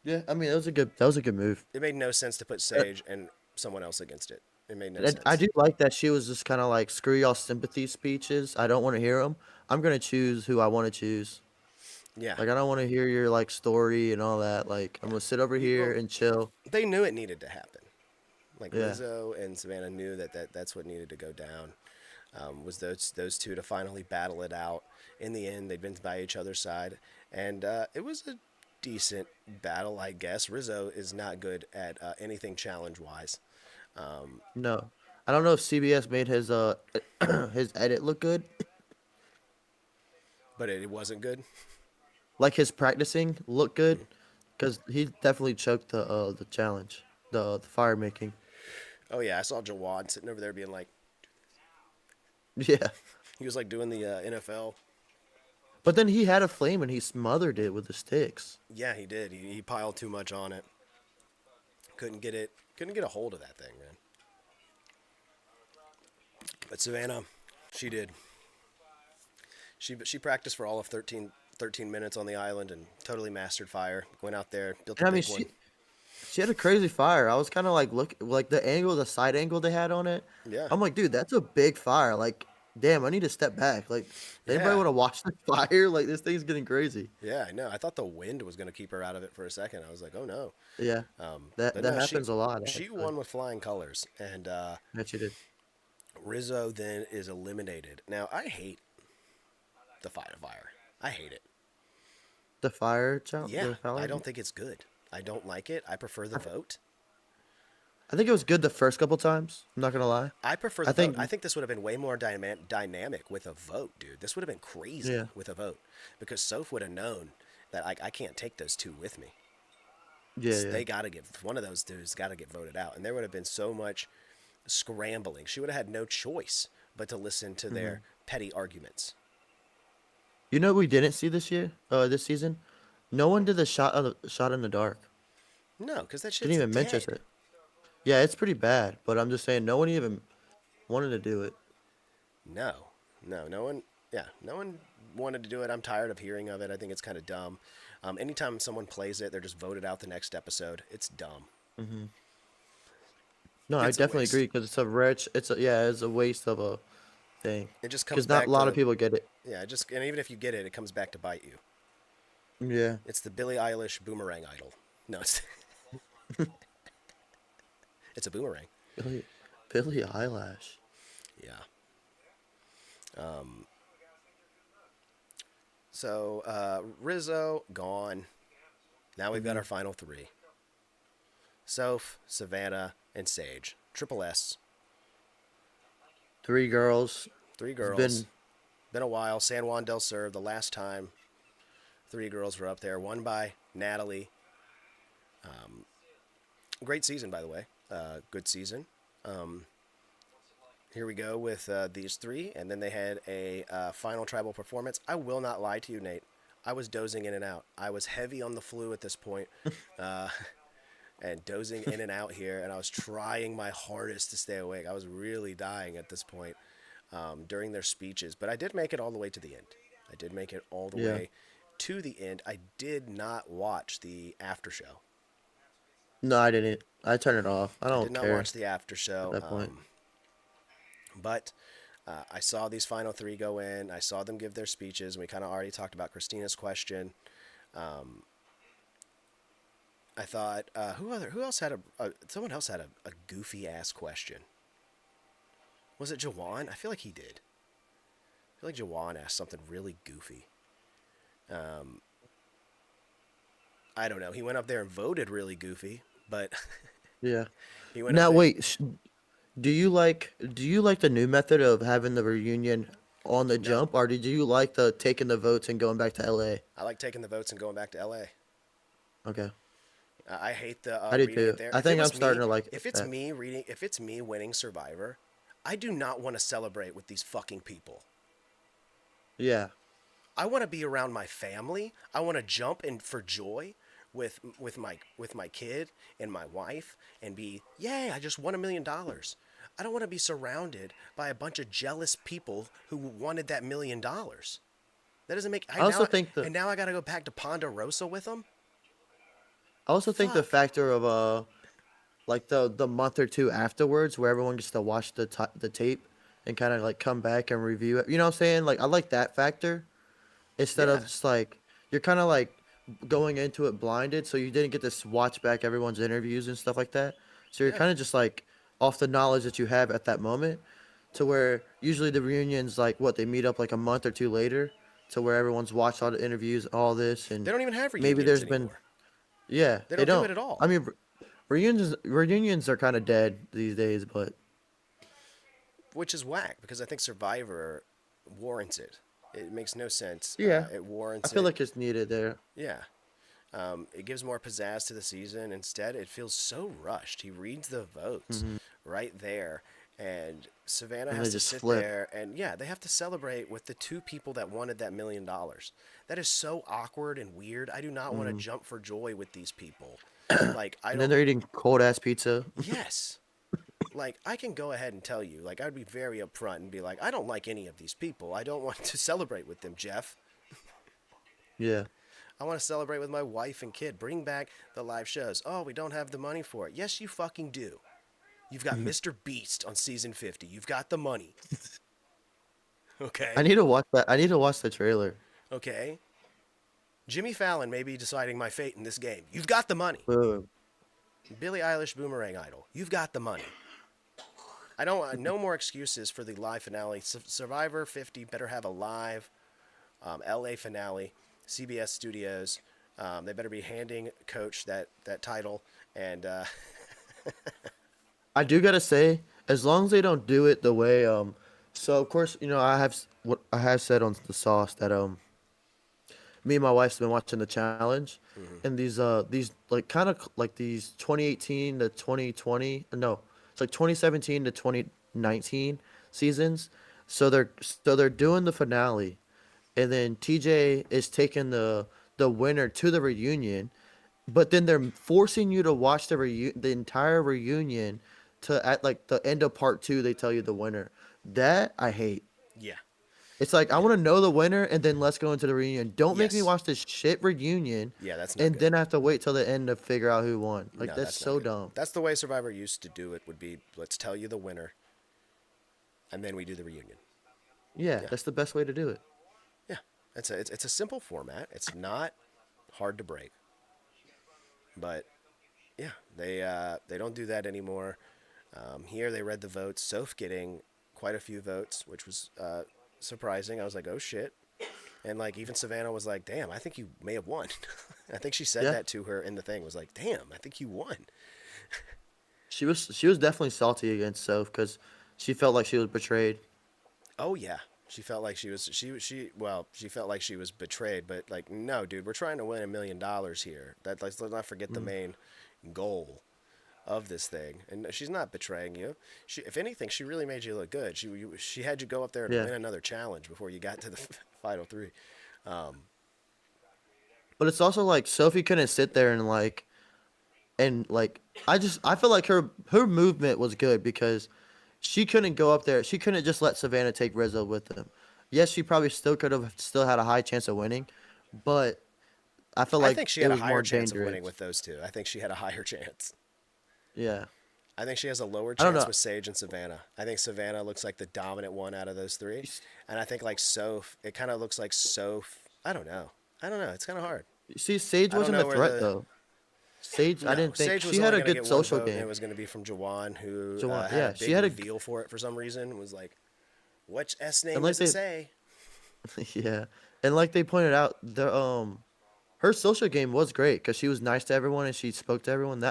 Yeah. I mean, that was a good move. It made no sense to put Uh, Sage and someone else against it. It made no I sense. do like that she was just kind of like, screw y'all sympathy speeches. I don't want to hear them. I'm gonna choose who I want to choose. Yeah. Like I don't want to hear your like story and all that. Like I'm gonna sit over here Well, and chill. they knew it needed to happen. Like Yeah. Rizzo and Savannah knew that's what needed to go down. Was those two to finally battle it out. In the end, they'd been by each other's side, and it was a decent battle, I guess. Rizzo is not good at anything challenge wise, No, I don't know if CBS made his his edit look good. but it wasn't good. Like his practicing looked good, because he definitely choked the challenge, the fire making. Oh yeah, I saw Jawad sitting over there being like, Yeah, he was like doing the NFL. but then he had a flame and he smothered it with the sticks. Yeah, he did. He piled too much on it. Couldn't get it. Couldn't get a hold of that thing, man. But Savannah, she did. She practiced for all of 13 minutes on the island and totally mastered fire. Went out there, built a And I mean, big one. she had a crazy fire. I was kind of like like the side angle they had on it. Yeah. I'm like, dude, that's a big fire. Like, damn, I need to step back. Like, does anybody Yeah. want to watch the fire? Like, this thing's getting crazy. Yeah, I know. I thought the wind was going to keep her out of it for a second. I was like, oh no. Yeah, that But that no, happens a lot. she Actually. won with flying colors, and That she did. Rizzo then is eliminated. Now I hate the fire. I hate it. The fire challenge. Yeah, I don't think it's good. I don't like it. I prefer the vote. I think it was good the first couple times. I'm not gonna lie. I prefer I the think- vote. I think this would have been way more dynamic with a vote, dude. This would have been crazy Yeah. with a vote, because Soph would have known that like I can't take those two with me. Yeah, They yeah. got to get one of those dudes. Got to get voted out, and there would have been so much scrambling. She would have had no choice but to listen to their Hmm. petty arguments. You know what we didn't see this season? No one did the shot in the dark. No, because that Didn't shit's even mention dead. it. Yeah, it's pretty bad, but I'm just saying no one even wanted to do it. No, no one. Yeah, no one wanted to do it. I'm tired of hearing of it. I think it's kind of dumb. Anytime someone plays it, they're just voted out the next episode. It's dumb. Hmm. No, I It's a definitely waste. agree because it's a waste of a thing. It just comes Because not a back lot of to people get it. yeah. Just and even if you get it, it comes back to bite you. Yeah. It's the Billie Eilish boomerang idol. No, it's it's a boomerang. Billy, Billy Eyelash. Yeah. So Rizzo gone. Now we've got Hmm. our final three: Soph, Savannah, and Sage. Triple S. 3 girls. Three It's girls. been Been a while. San Juan del Sur. The last time three girls were up there. Won by Natalie. Great season, by the way. Good season. Here we go with these three, and then they had a final tribal performance. I will not lie to you, Nate. I was dozing in and out. I was heavy on the flu at this point, uh, and dozing in and out here, and I was trying my hardest to stay awake. I was really dying at this point during their speeches, but I did make it all the way to the end. I did make it all the yeah. way to the end. I did not watch the after show. No, I didn't. I turned it off. I I did don't not care watch the after at show. that point. But I saw these final three go in. I saw them give their speeches. And we kind of already talked about Christina's question. I thought who else had someone else had a goofy ass question. Was it Jawan? I feel like he did. I feel like Jawan asked something really goofy. I don't know. He went up there and voted really goofy, but Yeah. he went up Now there. wait, do you like the new method of having the reunion on the No, jump, or did you like the taking the votes and going back to LA? I like taking the votes and going back to LA. Okay. I hate the I do reading it too. there. I think I'm starting to like that. If it's me reading, Survivor, I do not want to celebrate with these fucking people. Yeah. I want to be around my family. I want to jump in for joy with my kid and my wife and be, yay, I just won $1 million. I don't want to be surrounded by a bunch of jealous people who wanted that $1 million. That doesn't make I also think the and now I got to go back to Ponderosa with them. I also think the Fuck. factor of like the month or two afterwards where everyone gets to watch the tape and kind of like come back and review it. You know what I'm saying? Like I like that factor instead Yeah. of just like you're kind of like going into it blinded, so you didn't get to watch back everyone's interviews and stuff like that. So you're Yeah. kind of just like off the knowledge that you have at that moment, to where usually the reunions like what they meet up like a month or two later, to where everyone's watched all the interviews, all this, They and don't even have maybe reunions there's been anymore. yeah They they don't do it don't. at all. I mean reunions are kind of dead these days, but Which is whack because I think Survivor warrants it. It makes no sense. yeah, It I warrants feel it. like it's needed there. Yeah. It gives more pizzazz to the season. Instead, it feels so rushed. He reads the votes Hmm. right there, and Savannah And has they to just sit flip. there, and yeah, they have to celebrate with the two people that wanted that $1 million. That is so awkward and weird. I do not want to Hmm. jump for joy with these people. Like, I And then don't. they're eating cold ass pizza. Yes. Like, I can go ahead and tell you, like, I'd be very upfront and be like, I don't like any of these people. I don't want to celebrate with them, Jeff. Yeah. I want to celebrate with my wife and kid. Bring back the live shows. Oh, we don't have the money for it. Yes, you fucking do. You've got Mr. Beast on season 50. You've got the money. I Okay? need to watch that. I need to watch the trailer. Okay? Jimmy Fallon may be deciding my fate in this game. You've got the money. Boom. Billie Eilish Boomerang Idol. You've got the money. I don't want no more excuses for the live finale. Survivor 50 better have a live LA finale. CBS Studios. They better be handing Coach that title. And I do gotta say, as long as they don't do it the way so of course what I have said on the sauce that me and my wife's been watching the challenge, mhm. and these like kind of like these 2018 to 2020 no It's like 2017 to 2019 seasons. So they're doing the finale, and then TJ is taking the winner to the reunion, but then they're forcing you to watch the entire reunion to at like the end of part two. They tell you the winner. That I hate. Yeah. It's like I Yeah. want to know the winner and then let's go into the reunion. Don't make me Yes. watch this shit reunion Yeah, that's not and good. then I have to wait till the end to figure out who won. Like No, that's that's not so good. dumb. That's the way Survivor used to do it. Would be let's tell you the winner, and then we do the reunion. Yeah, Yeah. that's the best way to do it. Yeah, it's a simple format. It's not hard to break, but yeah, they don't do that anymore. Here they read the votes. Soph getting quite a few votes, which was surprising. I was like, oh shit. And like even Savannah was like, damn, I think you may have won. I think she said Yeah. that to her in the thing. Was like, damn, I think you won. She was definitely salty against Soph because she felt like she was betrayed. Oh yeah, she felt like she felt like she was betrayed. But like, no, dude, we're trying to win $1 million here. Let's not forget the main goal of this thing. And she's not betraying you. If anything, she really made you look good. She had you go up there and Yeah. win another challenge before you got to the final three. But it's also like Sophie couldn't sit there and I feel like her movement was good because she couldn't go up there. She couldn't just let Savannah take Rizzo with them. Yes, she probably still could have still had a high chance of winning, but I feel I like think she it had a was higher more chance of dangerous. winning with those two. I think she had a higher chance. Yeah. I think she has a lower I don't chance know. with Sage and Savannah. I think Savannah looks like the dominant one out of those three. And I think like Soph, it kind of looks like Soph. I don't know. It's kind of hard. See, Sage I don't wasn't know a where threat though. Sage, I No, didn't think Sage was she had only a gonna good get one social vote, and it game. was going to be from Jawan, who Jawan, had yeah, a she big had a reveal for it for some reason. Was like, which S name and like does it they say? yeah, and like they pointed out, her social game was great because she was nice to everyone and she spoke to everyone.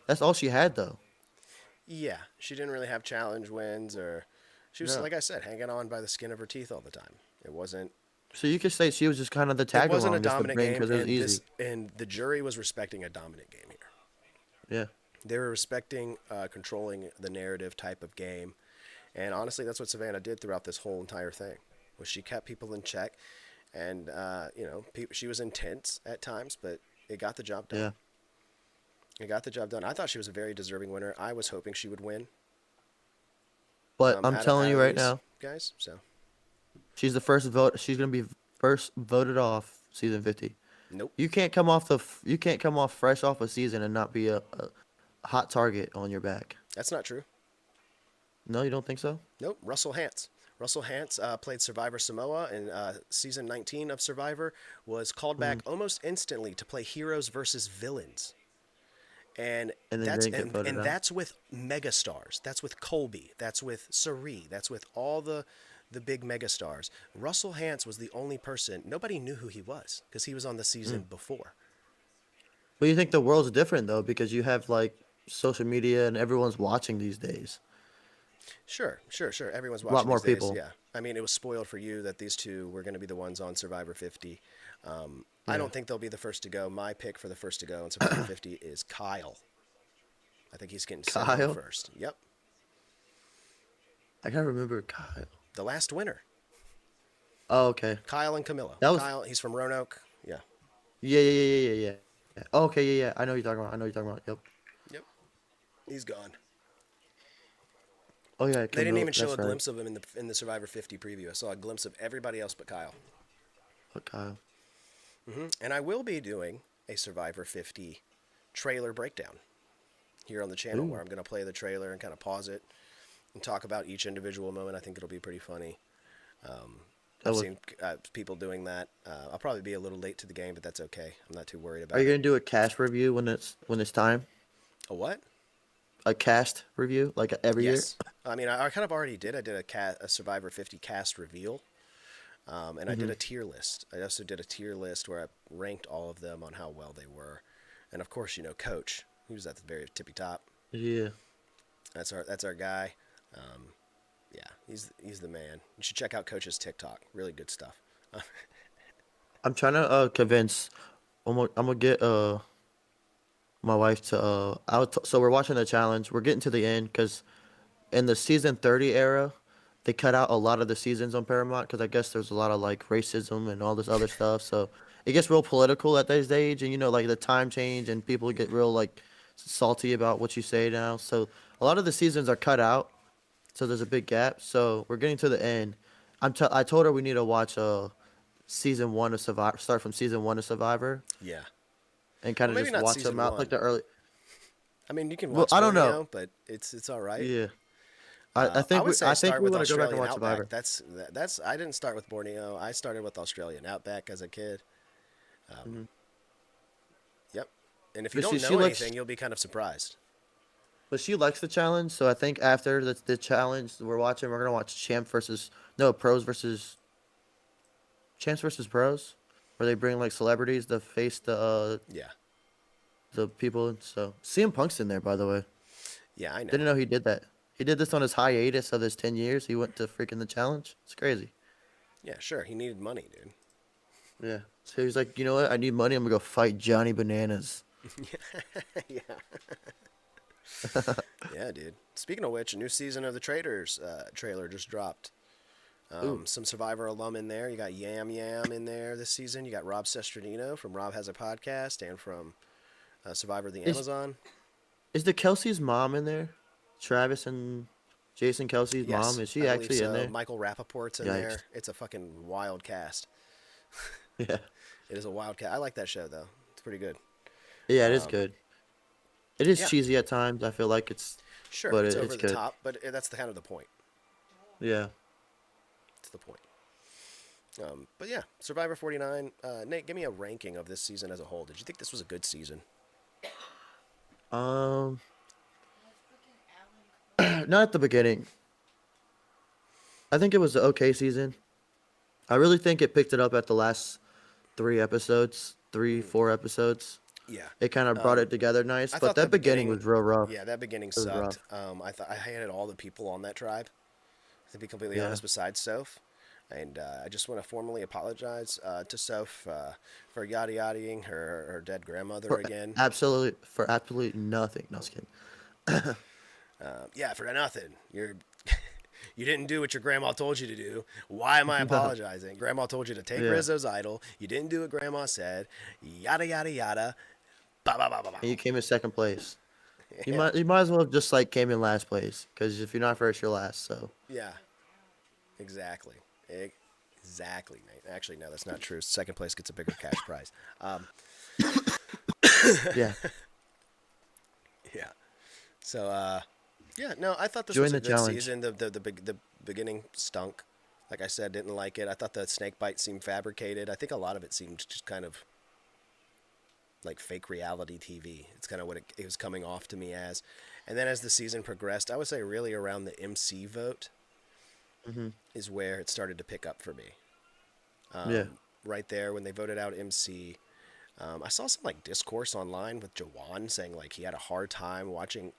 That's all she had though. Yeah, she didn't really have challenge wins, or she was No. like I said, hanging on by the skin of her teeth all the time. It wasn't. So you could say she was just kind of the It tag wasn't a along just to dominant bring game, because it was and easy. the jury was respecting a dominant game here. Yeah. They were respecting controlling the narrative type of game, and honestly, that's what Savannah did throughout this whole entire thing. Was she kept people in check, and she was intense at times, but it got the job done. Yeah. It got the job done. I thought she was a very deserving winner. I was hoping she would win. But I'm Out telling of you right these now, guys. So she's the first vote. She's gonna be first voted off season 50. nope. You can't come off fresh off a season and not be a hot target on your back. That's not true. No, you don't think so? Nope. Russell Hantz. Russell Hantz played Survivor Samoa in season 19 of Survivor. Was called back almost instantly to play heroes versus villains. And And then that's didn't get voted out. that's with megastars. That's with Colby. That's with Sari. That's with all the big megastars. Russell Hantz was the only person. Nobody knew who he was because he was on the season before. But you think the world's different though because you have like social media and everyone's watching these days. Sure. Everyone's A lot watching more these days, people. yeah. I mean, it was spoiled for you that these two were going to be the ones on Survivor 50. I don't think they'll be the first to go. My pick for the first to go on Survivor 50 is Kyle. I think he's getting sent home Kyle? first. Yep. I gotta remember Kyle. The last winner. Oh, okay. Kyle and Camilla. That was- Kyle, he's from Roanoke. Yeah. Yeah. Oh, okay, yeah. I know what you're talking about. Yep. Yep. He's gone. Oh yeah. They didn't even show that's a right. glimpse of him in the Survivor 50 preview. I saw a glimpse of everybody else but Kyle. But Kyle. And I will be doing a Survivor 50 trailer breakdown here on the channel where I'm going to play the trailer and kind of pause it and talk about each individual moment. I think it'll be pretty funny. I've would- seen people doing that. I'll probably be a little late to the game, but that's okay. I'm not too worried about Are you it. gonna do a cast review when it's time? A what? A cast review like every Yes. I mean, I kind of already did. I did a Survivor 50 cast reveal. And I did a tier list. I also did a tier list where I ranked all of them on how well they were. And of course, Coach, he was at the very tippy top. year? Yeah. That's our guy. Yeah, he's the man. You should check out Coach's TikTok. Really good stuff. I'm trying to convince. I'm gonna get my wife to. So we're watching the challenge. We're getting to the end because in the season 30 era, they cut out a lot of the seasons on Paramount because I guess there's a lot of like racism and all this other stuff. So it gets real political at this age, and like the time change and people get real like salty about what you say now. So a lot of the seasons are cut out. So there's a big gap. So we're getting to the end. I told her we need to watch season one of Survivor. Start from season one of Survivor Yeah. and kind of Maybe just not watch season them out one. like the early. I mean, you can Well, watch I don't know. Borneo, but it's all right. Yeah. I I think would say I start think we with want to go back and Australian watch Outback. Survivor. That's I didn't start with Borneo. I started with Australian Outback as a kid. Yep. And if you But don't she know likes- anything, you'll be kind of surprised. But she likes the challenge, so I think after the challenge we're gonna watch Pros versus Champs versus Pros, where they bring like celebrities to face Yeah. the people. So CM Punk's in there, by the way. Yeah, I know. Didn't know he did that. He did this on his hiatus of his 10 years. He went to freaking the challenge. It's crazy. Yeah, sure. He needed money, dude. Yeah. So he's like, you know what? I need money. I'm gonna go fight Johnny Bananas. Yeah. Yeah, dude. Speaking of which, a new season of The Traitors trailer just dropped. Some Survivor alum in there. You got Yam Yam in there this season. You got Rob Sesternino from Rob Has a Podcast and from Survivor the Amazon. Is the Kelsey's mom in there? Travis and Jason Kelsey's Yes, mom? Is she I believe actually in so. there? Michael Rappaport's in Yikes. there. It's a fucking wild cast. Yeah. It is a wild cast. I like that show, though. It's pretty good. Yeah, it is good. It is yeah. cheesy at times. I feel like it's Sure, but it's it's over the good. top, but that's the kind of the point. Yeah. It's the point. But yeah, Survivor 49. Nate, give me a ranking of this season as a whole. Did you think this was a good season? Not at the beginning. I think it was an okay season. I really think it picked it up at the last 4 episodes. Yeah. It kind of brought it together nice, I but thought the that beginning was real rough. Yeah, that beginning was sucked. I thought I hated all the people on that tribe. To be completely Yeah. honest, besides Soph, and I just want to formally apologize to Soph for yada yadaing her dead grandmother again. For absolutely nothing. No, I was kidding. Yeah, for nothing. You didn't do what your grandma told you to do. Why am I apologizing? Grandma told you to take Yeah. Rizzo's idol. You didn't do what grandma said. Yada yada yada. Ba ba ba ba ba. And you came in second place. You might as well have just like came in last place, because if you're not first, you're last. So Yeah, exactly. Exactly, Nate. Actually, no, that's not true. Second place gets a bigger cash prize. yeah, Yeah. So, yeah, no, I thought this Join was a the good challenge. season. The beginning stunk. Like I said, didn't like it. I thought the snake bite seemed fabricated. I think a lot of it seemed just kind of like fake reality TV. It's kind of what it was coming off to me as. And then as the season progressed, I would say really around the MC vote is where it started to pick up for me. yeah. Right there when they voted out MC. I saw some like discourse online with Jawan saying like he had a hard time watching.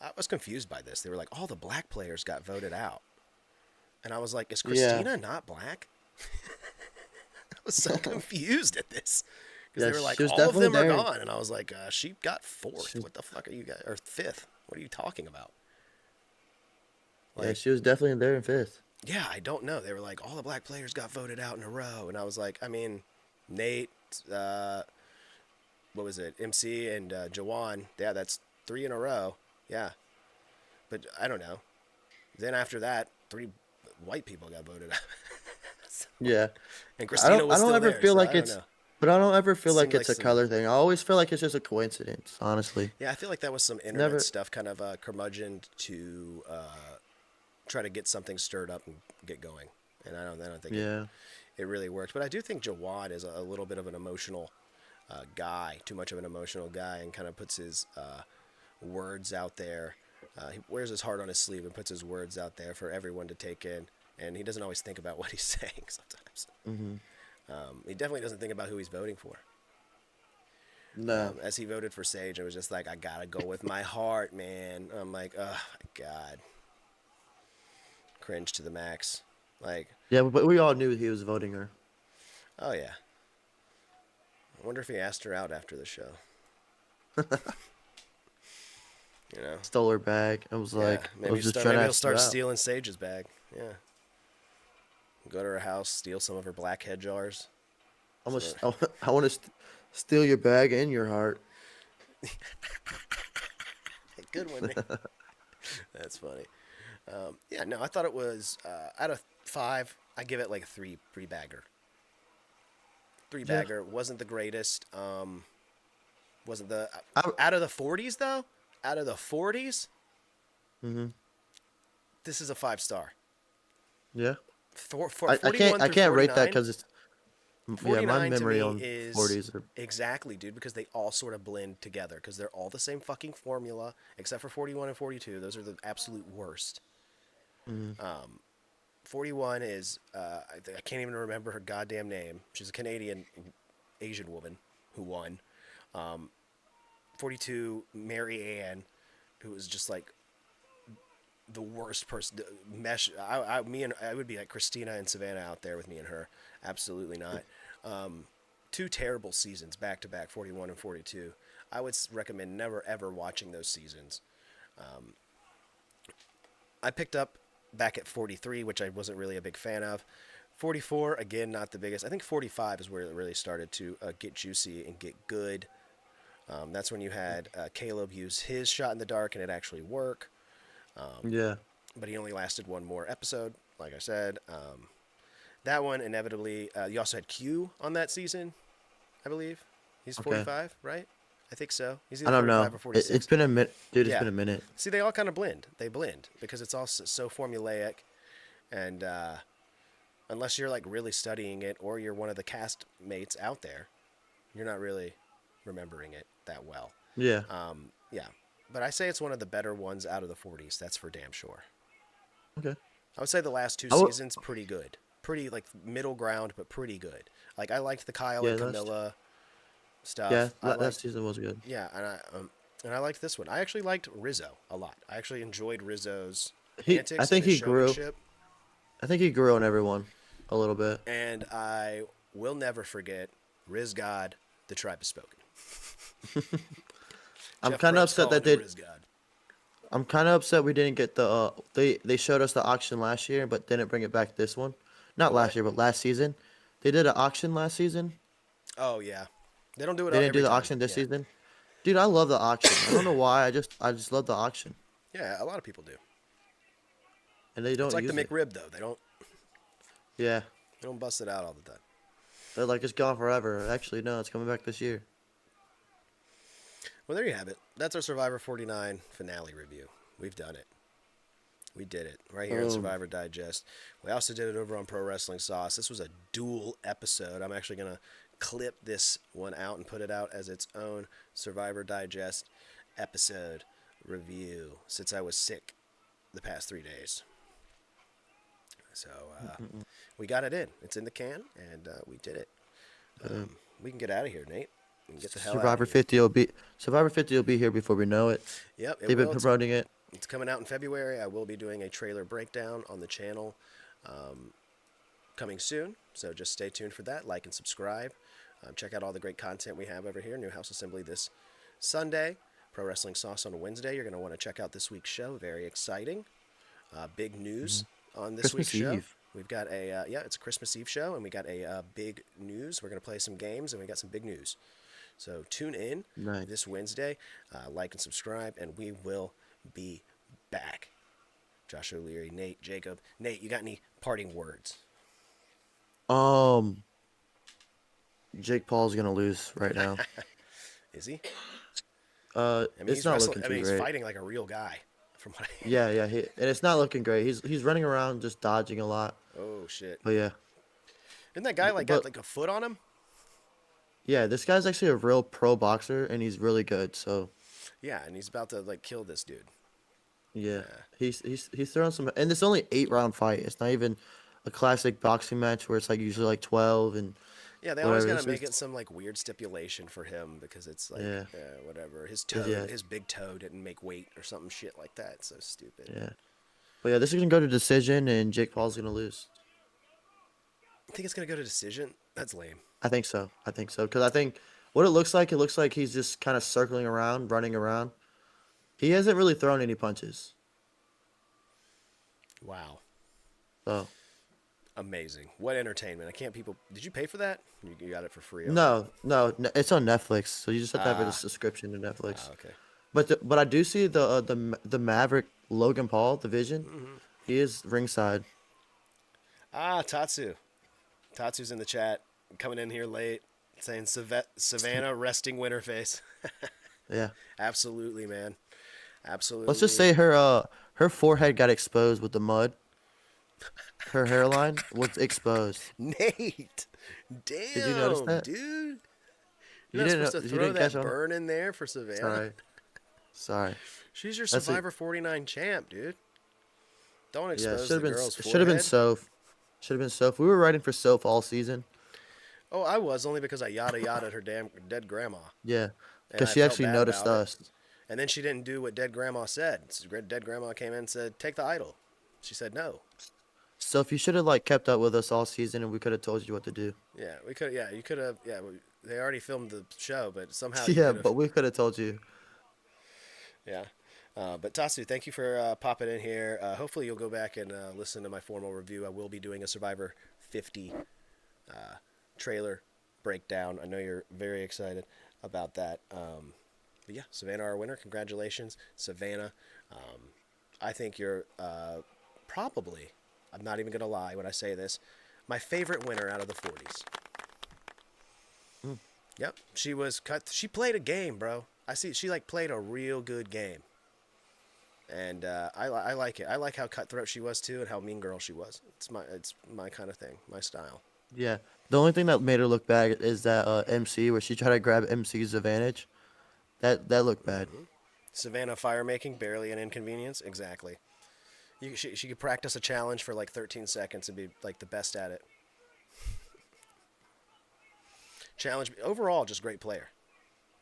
I was confused by this. They were like, all the black players got voted out. And I was like, is Christina not black? I was so confused at this. Because Yeah, they were like, she was all of them definitely are there. gone. And I was like, she got fourth. What the fuck are you guys? Or fifth. What are you talking about? Yeah, she was definitely there in fifth. Yeah, I don't know. They were like, all the black players got voted out in a row. And I was like, I mean, Nate, what was it? MC and Jawan. Yeah, that's 3 in a row. Yeah. But I don't know. Then after that, 3 white people got voted out. Yeah. And I Christina don't was still ever there, feel so like I don't it's, know. but I don't ever feel like Seemed it's like a some- color thing. I always feel like it's just a coincidence, honestly. Yeah, I feel like that was some internet Never- stuff, kind of curmudgeon to try to get something stirred up and get going. And I don't think Yeah. it really worked. But I do think Jawad is a little bit of an emotional guy, too much of an emotional guy, and kind of puts his words out there. He wears his heart on his sleeve and puts his words out there for everyone to take in. And he doesn't always think about what he's saying sometimes. He definitely doesn't think about who he's voting for. No. As he voted for Sage, it was just like, I gotta go with my heart, man. I'm like, oh my God. Cringe to the max. Like, Yeah, but we all knew he was voting her. oh yeah. I wonder if he asked her out after the show. You know. Stole her bag. I was Yeah. like, I Maybe was just start. trying to Maybe he'll ask her start out. stealing Sage's bag. Yeah. Go to her house, steal some of her black head jars. I'm Some gonna, of I want to steal your bag and your heart. Good one, Nate. That's funny. Yeah, no, I thought it was out of 5. I give it like a three bagger. Three Yeah. bagger wasn't the greatest. Wasn't the I, out of the 40s though? Out of the 40s, hmm this is a 5-star. Yeah. For I 41 I through can't rate that 49. because it's yeah, my 49 to memory me on is 40s are exactly, dude, because they all sort of blend together because they're all the same fucking formula except for 41 and 42. Those are the absolute worst. mhm. 41 is I can't even remember her goddamn name. She's a Canadian Asian woman who won. 42, Mary Ann, who was just like the worst person. Mesh. I would be like Christina and Savannah out there with me and her. Absolutely not. Two terrible seasons back to back, 41 and 42. I would recommend never ever watching those seasons. I picked up back at 43, which I wasn't really a big fan of. 44, again, not the biggest. I think 45 is where it really started to get juicy and get good. That's when you had Caleb use his shot in the dark and it actually work. Yeah. But he only lasted one more episode, like I said. That one, inevitably, you also had Q on that season, I believe. He's Okay. 45, right? I think so. He's I either don't 45 know. or 46. It's been a minute, dude. It's Yeah. been a minute. See, they all kind of blend. They blend because it's all so formulaic. And unless you're like really studying it or you're one of the cast mates out there, you're not really remembering it that well. Yeah. Yeah. But I say it's one of the better ones out of the 40s. That's for damn sure. Okay. I would say the last 2 I would, seasons, pretty good. Pretty like middle ground, but pretty good. Like I liked the Kyle yeah. and Camilla stuff. Yeah. I That liked, season was good. yeah, and I liked this one. I actually liked Rizzo a lot. I actually enjoyed Rizzo's I antics and think his he grew. showmanship. I think he grew on everyone a little bit. And I will never forget Riz God, the Tribe has spoken. I'm Jeff kind of Probst upset that calling him they. Riz God. I'm kind of upset we didn't get the. They showed us the auction last year, but didn't bring it back this one. Not The last what? year, but last season. They did an auction last season. Oh yeah, they don't do it They didn't do every the time. auction this Yeah, season. Dude, I love the auction. I don't know why. I just love the auction, yeah, a lot of people do. and they It's don't like the use it. McRib though. Yeah, They don't bust it out all the time. they're like it's gone forever. Actually, no, it's coming back this year. Well, there you have it. That's our Survivor 49 finale review. We've done it. We did it right here on Survivor Digest. We also did it over on Pro Wrestling Sauce. This was a dual episode. I'm actually going to clip this one out and put it out as its own Survivor Digest episode review since I was sick the past 3 days. So we got it in. It's in the can, and we did it. We can get out of here, Nate. We can get the hell out Survivor of here. 50 will be Survivor 50 will be here before we know it. Yep, it They've been will. promoting it. It's coming out in February. I will be doing a trailer breakdown on the channel coming soon. So just stay tuned for that. Like and subscribe. Check out all the great content we have over here. New House Assembly this Sunday. Pro Wrestling Sauce on Wednesday. You're going to want to check out this week's show. Very exciting. Big news on this Christmas week's show. Eve. We've got a, it's a Christmas Eve show, and we got a big news. We're going to play some games, and we got some big news. So tune in Nice. this Wednesday. Like and subscribe, and we will be back. Josh O'Leary, Nate, Jacob. Nate, you got any parting words? Jake Paul's gonna lose right now. Is he? It's he's not wrestling. looking I too mean, he's great. fighting like a real guy. From what I... Yeah, yeah, and it's not looking great. He's running around just dodging a lot. Oh shit! But yeah, Isn't that guy like but got like a foot on him? yeah, this guy's actually a real pro boxer, and he's really good. So Yeah, and he's about to like kill this dude. yeah, he's throwing some, and it's only 8 round fight. It's not even a classic boxing match where it's like usually like 12 and Yeah, they always whatever. gotta This make is it some like weird stipulation for him because it's like Yeah. whatever. His 'Cause, toe, yeah. his big toe didn't make weight or something shit like that. It's so stupid. yeah. But yeah, this is gonna go to decision, and Jake Paul's gonna lose. I think it's gonna go to decision. That's lame. I think so. I think so because I think what it looks like he's just kind of circling around, running around. He hasn't really thrown any punches. Wow. So Amazing. What entertainment. I can't people did you pay for that? You got it for free on it's on Netflix. So you just have to have a Ah. subscription to Netflix. Okay. But I do see the Maverick Logan Paul division. Mm-hmm. He is ringside. Ah, Tatsu. Tatsu's in the chat, coming in here late, saying Savannah resting winter face. Yeah. Absolutely, man. Absolutely. Let's just say her forehead got exposed with the mud. Her hairline was exposed. Nate. Did you notice Damn, that? dude. You You're not didn't supposed to you throw didn't catch that on? burn in there for Savannah. Sorry. She's your That's it. Survivor 49 champ, dude. Don't Yeah, expose the girl's should have been forehead. Soph. Should have been Soph. We were writing for Soph all season. Oh, I was only because I yada yada her damn dead grandma, Yeah, and because I she felt actually bad noticed about it. us. And then she didn't do what dead grandma said. Dead grandma came in and said, "Take the idol." She said no. Soph, you should have like kept up with us all season, and we could have told you what to do. Yeah, we could. Yeah, you could have. Yeah, they already filmed the show, but somehow you Yeah, could have. but we could have told you. Yeah. But Tasu, thank you for popping in here. Hopefully you'll go back and listen to my formal review. I will be doing a Survivor 50 trailer breakdown. I know you're very excited about that. But yeah, Savannah, our winner. Congratulations, Savannah. I think you're probably, I'm not even going to lie when I say this, my favorite winner out of the 40s. Yep. She was cut. She played a game, bro. I see. She like played a real good game. And I like it. I like how cutthroat she was too, and how mean girl she was. It's my kind of thing, my style. Yeah. The only thing that made her look bad is that MC where she tried to grab MC's advantage. That looked bad. Savannah fire making, barely an inconvenience. Exactly. She could practice a challenge for like 13 seconds and be like the best at it. Challenge overall, just great player.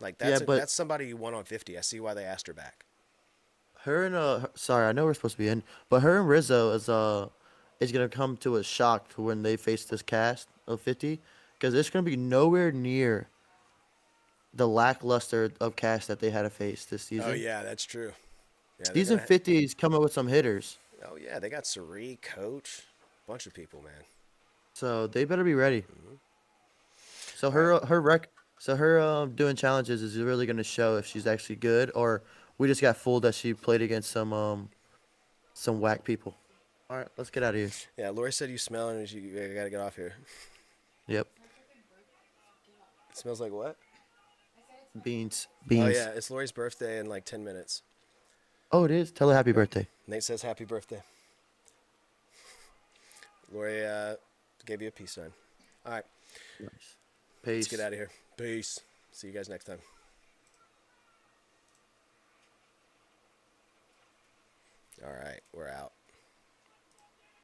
Like that's somebody you won on 50. I see why they asked her back. Her and sorry, I know we're supposed to be in, but her and Rizzo is gonna come to a shock when they face this cast of 50, because it's gonna be nowhere near the lackluster of cast that they had to face this season. Oh yeah, that's true. Yeah, Season 50 is coming with some hitters, Oh yeah, they got Sari, Coach, bunch of people, man. so they better be ready. So her doing challenges is really gonna show if she's actually good, or we just got fooled that she played against some whack people. All right, let's get out of here. Yeah, Lori said you smell and you gotta get off here. Yep, It smells like what? beans. Oh yeah, it's Lori's birthday in like 10 minutes. Oh, it is. Tell her happy birthday. Nate says happy birthday. Lori gave you a peace sign. All right, Nice. let's Peace. get out of here. Peace. See you guys next time. All right, we're out.